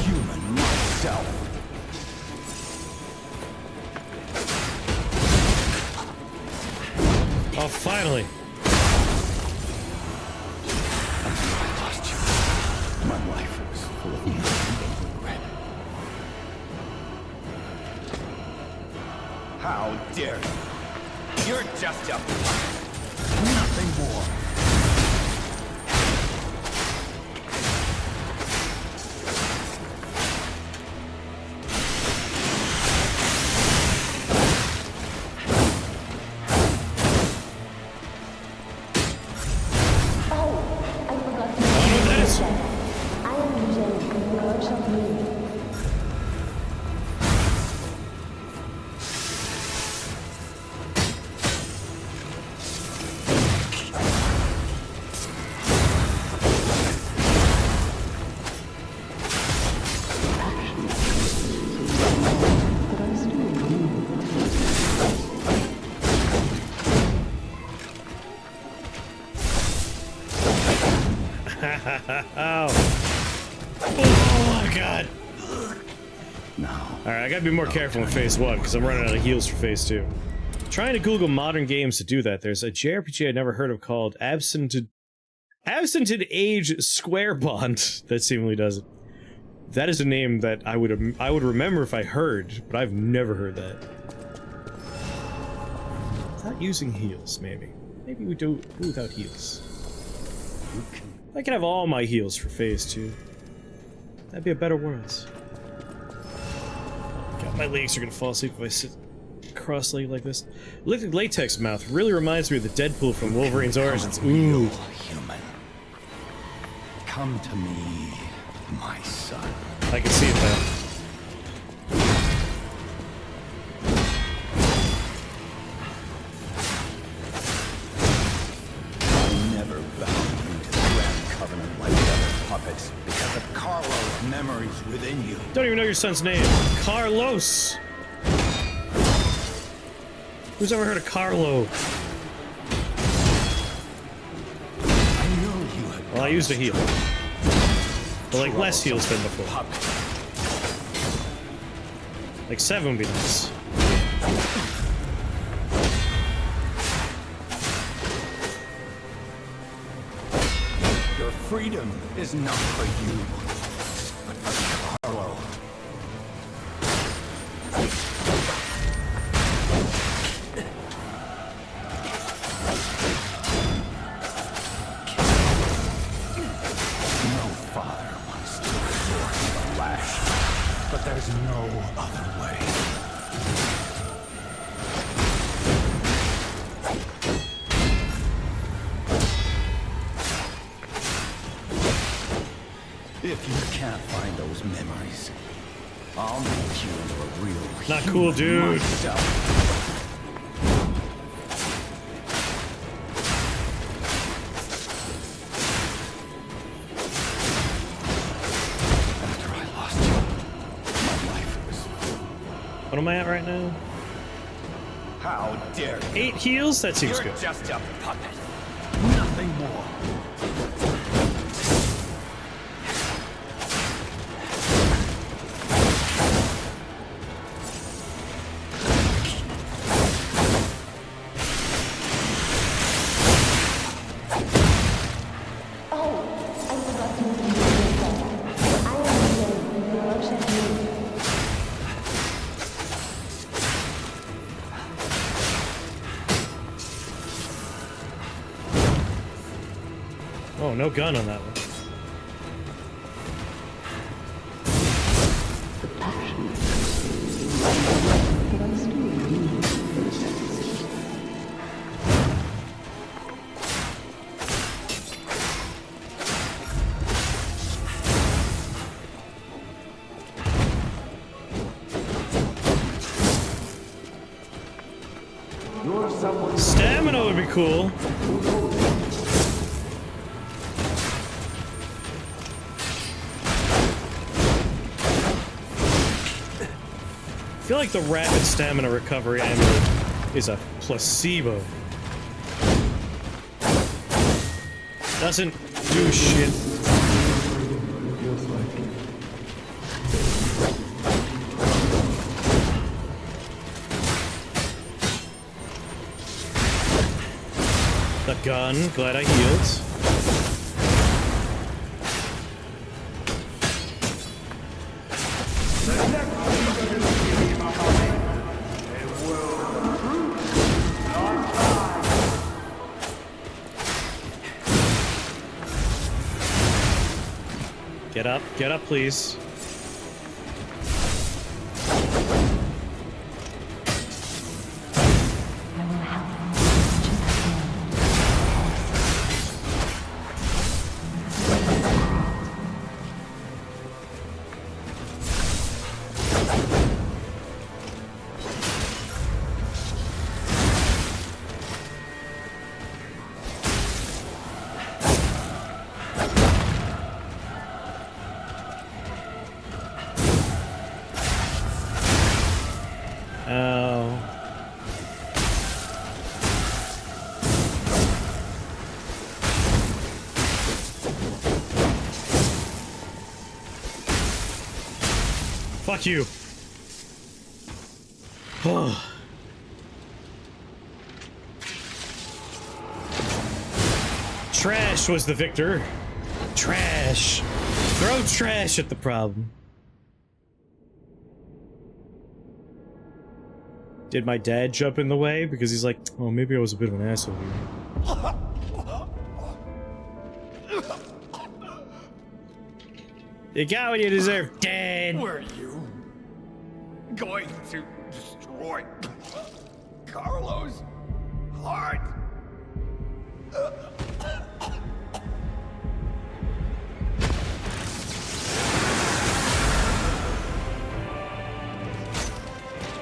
human myself. Oh, finally. My life was full of nothing but regret. How dare you? You're just a... nothing more. Oh my god. Now, Alright, I gotta be more careful in phase 1, because I'm running out of heals for phase 2. Trying to Google modern games to do that. There's a JRPG I'd never heard of called Absented Age Square Bond that seemingly does it. That is a name that I would remember if I heard, but I've never heard that. Without using heals, maybe. Maybe we do without heals. I can have all my heals for phase 2. That'd be a better world. God, my legs are gonna fall asleep if I sit cross-legged like this. Latex mouth really reminds me of the Deadpool from Wolverine's Origins. Ooh. human. Come to me, my son. I can see it now. I never bound you to the Grand Covenant like the other puppets because of Carlo's memories within you. Don't even know your son's name. Carlos! Who's ever heard of Carlo? I know you had. Well, I used a heal. But like less heals than before. Like 7 would be nice. Your freedom is not for you, but for Carlo. No father wants to force the lash, but there's no other way. If you can't find those memories, I'll make you into a real Not cool, human dude. myself. After I lost you, my life was... What am I at right now? How dare you? 8 heals? That seems You're good. just a puppet. Nothing more. Oh, no gun on that one. Stamina would be cool. I feel like the rapid stamina recovery amulet is a placebo. Doesn't do shit. The gun, glad I healed. Get up, please. Fuck you. Trash was the victor. Trash. Throw trash at the problem. Did my dad jump in the way? Because he's like, oh, maybe I was a bit of an asshole here. You got what you deserve, Dad. Were you going to destroy Carlos' heart?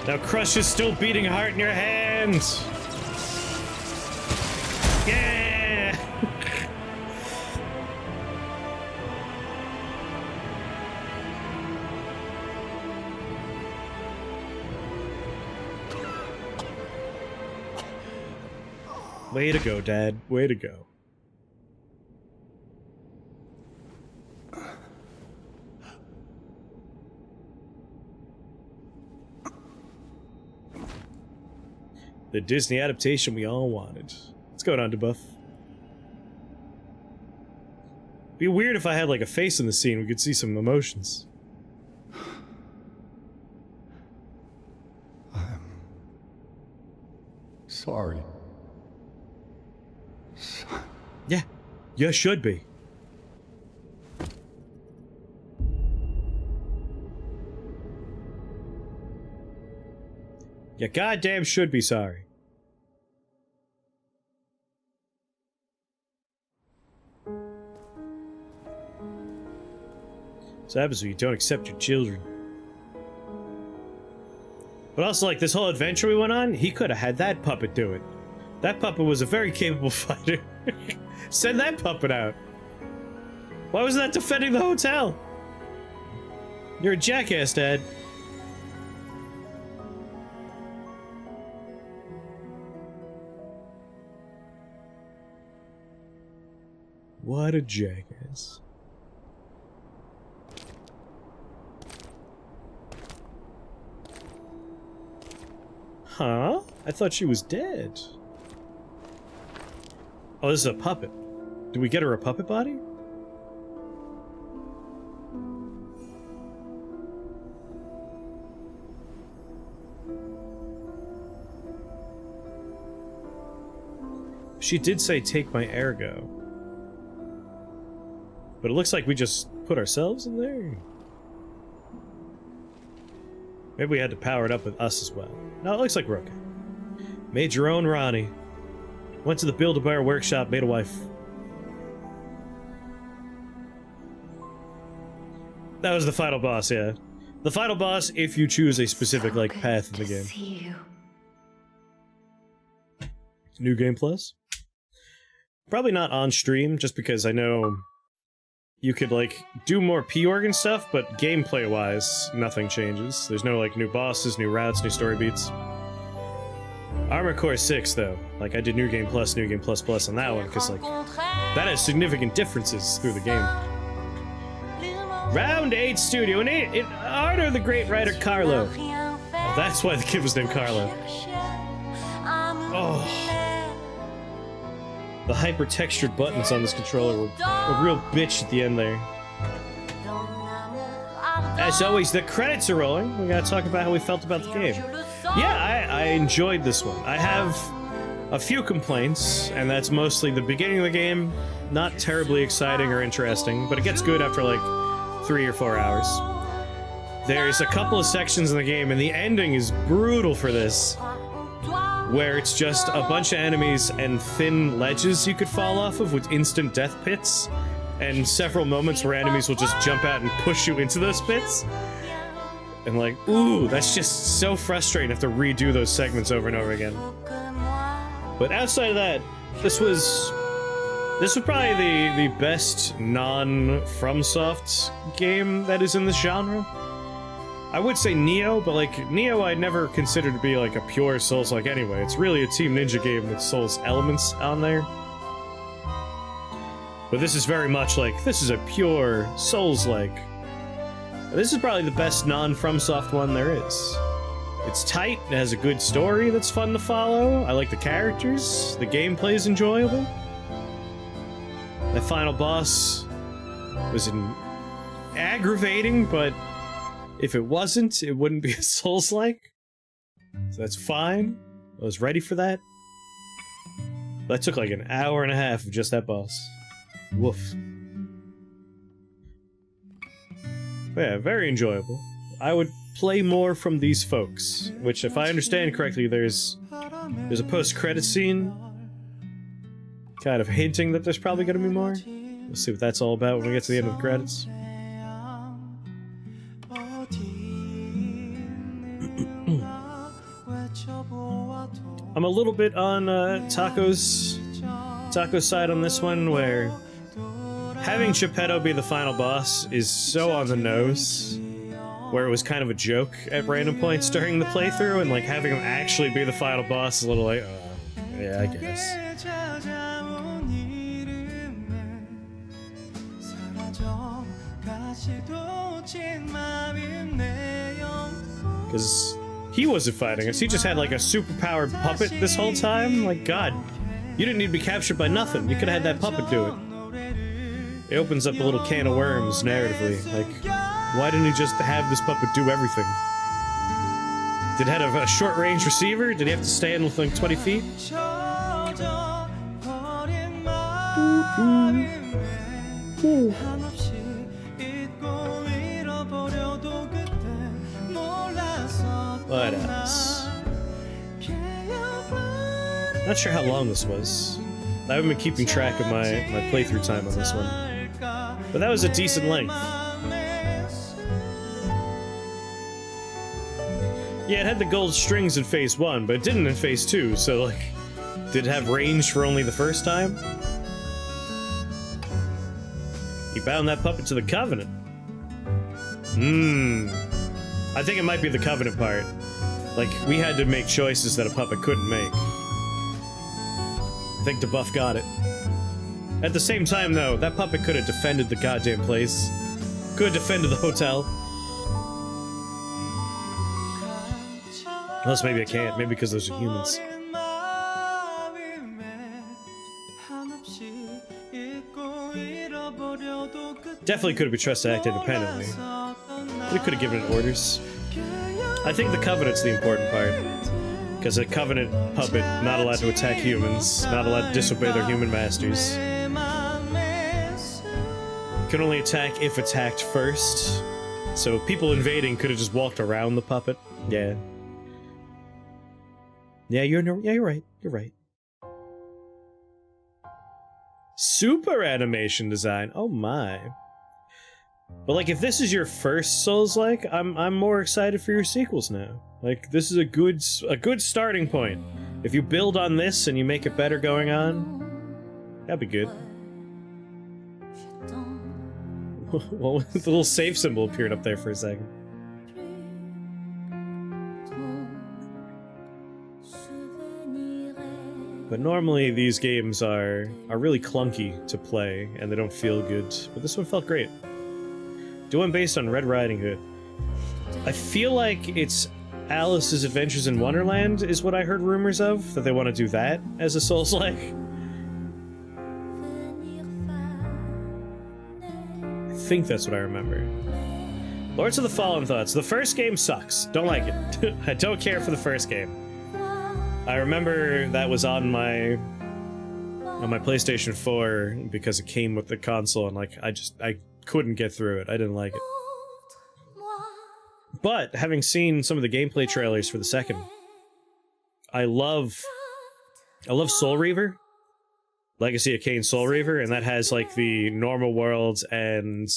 Now Crush is still beating heart in your hands. Yeah. Way to go, Dad. Way to go. The Disney adaptation we all wanted. What's going on, DeBuff? Be weird if I had like a face in the scene, we could see some emotions. I'm sorry. Yeah, you should be. You goddamn should be sorry. So happens when you don't accept your children. But also, like, this whole adventure we went on, he could have had that puppet do it. That puppet was a very capable fighter. Send that puppet out. Why was that defending the hotel? You're a jackass, Dad. What a jackass. Huh? I thought she was dead. Oh, this is a puppet. Did we get her a puppet body? She did say, take my ergo. But it looks like we just put ourselves in there. Maybe we had to power it up with us as well. No, it looks like we're okay. Made your own Ronnie. Went to the Build-A-Bear workshop, made a wife. That was the final boss, yeah. The final boss if you choose a specific, like, path in the game. See you. New Game Plus? Probably not on stream, just because I know you could, like, do more P-Organ stuff, but gameplay-wise, nothing changes. There's no, like, new bosses, new routes, new story beats. Armored Core 6, though. Like, I did New Game Plus on that one, because, like, that has significant differences through the game. Round 8 Studio, in honor of the great writer Carlo. Oh, that's why the kid was named Carlo. Oh. The hyper-textured buttons on this controller were a real bitch at the end there. As always, the credits are rolling. We gotta talk about how we felt about the game. Yeah, I enjoyed this one. I have a few complaints, and that's mostly the beginning of the game. Not terribly exciting or interesting, but it gets good after like 3 or 4 hours. There's a couple of sections in the game, and the ending is brutal for this, where it's just a bunch of enemies and thin ledges you could fall off of with instant death pits, and several moments where enemies will just jump out and push you into those pits. And like, ooh, that's just so frustrating to have to redo those segments over and over again. But outside of that, this was probably the best non-FromSoft game that is in this genre. I would say Neo, but like, Neo I never considered to be like a pure Souls-like anyway. It's really a Team Ninja game with Souls elements on there. But this is very much like, this is a pure Souls-like. This is probably the best non-FromSoft one there is. It's tight, it has a good story that's fun to follow, I like the characters, the gameplay is enjoyable. The final boss was aggravating, but if it wasn't, it wouldn't be a Souls-like. So that's fine. I was ready for that. That took like an hour and a half of just that boss. Woof. But yeah, very enjoyable. I would play more from these folks, which, if I understand correctly, there's a post-credit scene kind of hinting that there's probably going to be more. We'll see what that's all about when we get to the end of the credits. I'm a little bit on Taco's side on this one, where having Geppetto be the final boss is so on the nose, where it was kind of a joke at random points during the playthrough, and like having him actually be the final boss is a little like, yeah, I guess. Because he wasn't fighting us, he just had like a superpowered puppet this whole time. Like, God, you didn't need to be captured by nothing, you could have had that puppet do it. It opens up a little can of worms narratively. Like, why didn't he just have this puppet do everything? Did it have a short-range receiver? Did he have to stand within 20 feet? What else? Not sure how long this was. I haven't been keeping track of my playthrough time on this one. But that was a decent length. Yeah, it had the gold strings in Phase 1, but it didn't in Phase 2, so like... Did it have range for only the first time? You bound that puppet to the Covenant. I think it might be the Covenant part. Like, we had to make choices that a puppet couldn't make. I think DeBuff got it. At the same time, though, that puppet could have defended the goddamn place. Could have defended the hotel. Unless maybe I can't. Maybe because those are humans. Definitely could have been trusted to act independently. But it could have given it orders. I think the Covenant's the important part. Because a Covenant puppet, not allowed to attack humans, not allowed to disobey their human masters. Can only attack if attacked first. So people invading could have just walked around the puppet. Yeah. Yeah, you're right. You're right. Super animation design. Oh my. But like, if this is your first Souls-like, I'm more excited for your sequels now. Like, this is a good starting point. If you build on this and you make it better going on, that'd be good. Well, the little save symbol appeared up there for a second. But normally these games are really clunky to play, and they don't feel good. But this one felt great. Do one based on Red Riding Hood. I feel like it's Alice's Adventures in Wonderland is what I heard rumors of, that they want to do that as a Souls-like. I think that's what I remember. Lords of the Fallen thoughts. The first game sucks. Don't like it. I don't care for the first game. I remember that was on my PlayStation 4 because it came with the console, and like I couldn't get through it. I didn't like it. But having seen some of the gameplay trailers for the second, I love Soul Reaver, Legacy of Kain Soul Reaver, and that has like the normal worlds and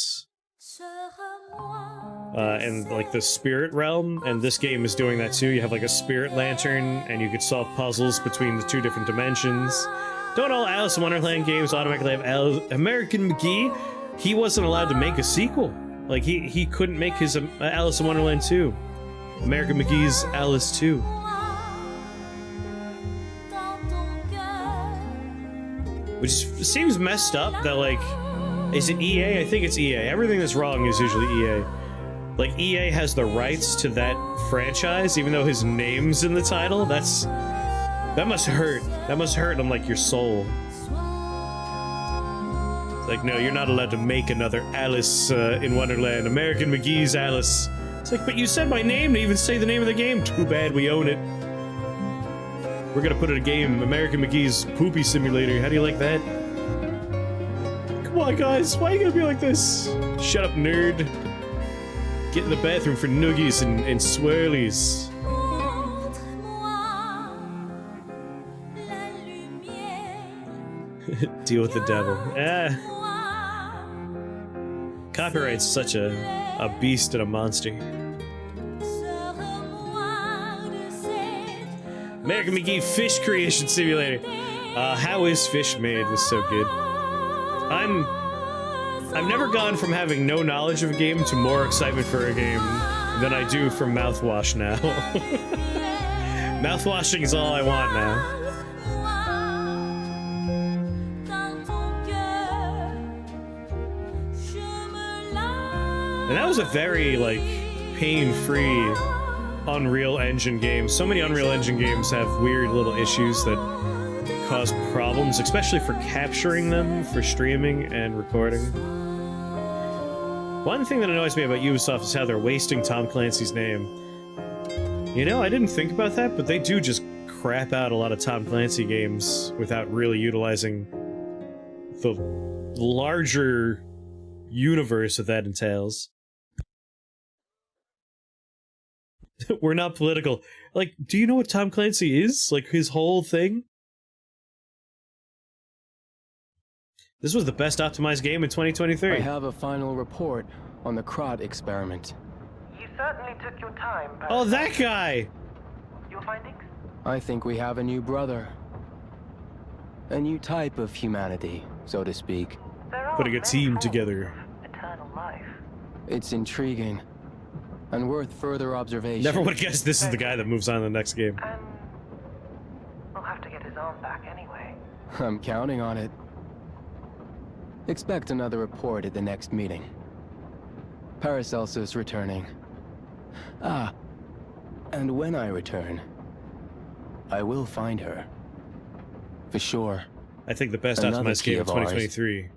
like the spirit realm, and this game is doing that too. You have like a spirit lantern, and you could solve puzzles between the two different dimensions. Don't all Alice in Wonderland games automatically have American McGee? He wasn't allowed to make a sequel. Like, he couldn't make his Alice in Wonderland 2. American McGee's Alice 2. Which seems messed up that, like, is it EA? I think it's EA. Everything that's wrong is usually EA. Like, EA has the rights to that franchise, even though his name's in the title. That must hurt. That must hurt on, like, your soul. It's like, no, you're not allowed to make another Alice in Wonderland. American McGee's Alice. It's like, but you said my name to even say the name of the game. Too bad we own it. We're gonna put in a game, American McGee's Poopy Simulator. How do you like that? Come on, guys. Why are you gonna be like this? Shut up, nerd. Get in the bathroom for noogies and swirlies. Deal with the devil. Copyright's such a beast and a monster. American McGee Fish Creation Simulator. How is fish made was so good. I've never gone from having no knowledge of a game to more excitement for a game than I do from mouthwash now. Mouthwashing is all I want now. And that was a very, like, pain-free Unreal Engine game. So many Unreal Engine games have weird little issues that cause problems, especially for capturing them for streaming and recording. One thing that annoys me about Ubisoft is how they're wasting Tom Clancy's name. You know, I didn't think about that, but they do just crap out a lot of Tom Clancy games without really utilizing the larger universe that that entails. We're not political. Like, do you know what Tom Clancy is? Like, his whole thing? This was the best optimized game in 2023. I have a final report on the Krot experiment. You certainly took your time. Oh, that guy! Your findings? I think we have a new brother. A new type of humanity, so to speak. Putting a team together. Eternal life. It's intriguing. And worth further observation. Never would have guessed this is the guy that moves on to the next game. And we'll have to get his arm back anyway. I'm counting on it. Expect another report at the next meeting. Paracelsus returning. Ah, and when I return, I will find her. For sure. I think the best Another optimized key game of of ours. 2023.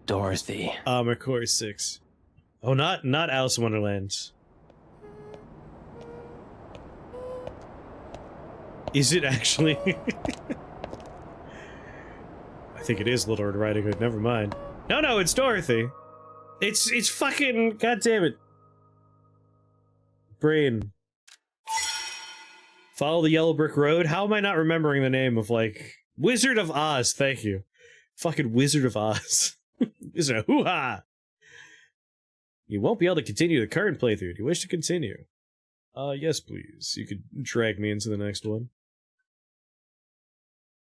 Dorothy. Armored Core 6. Oh, not Alice in Wonderland. Is it actually? I think it is Little Red Riding Hood. Never mind. No, it's Dorothy. It's fucking. God damn it. Brain. Follow the Yellow Brick Road. How am I not remembering the name of, like, Wizard of Oz? Thank you. Fucking Wizard of Oz. Is a hoo-ha. You won't be able to continue the current playthrough. Do you wish to continue? Yes, please. You could drag me into the next one.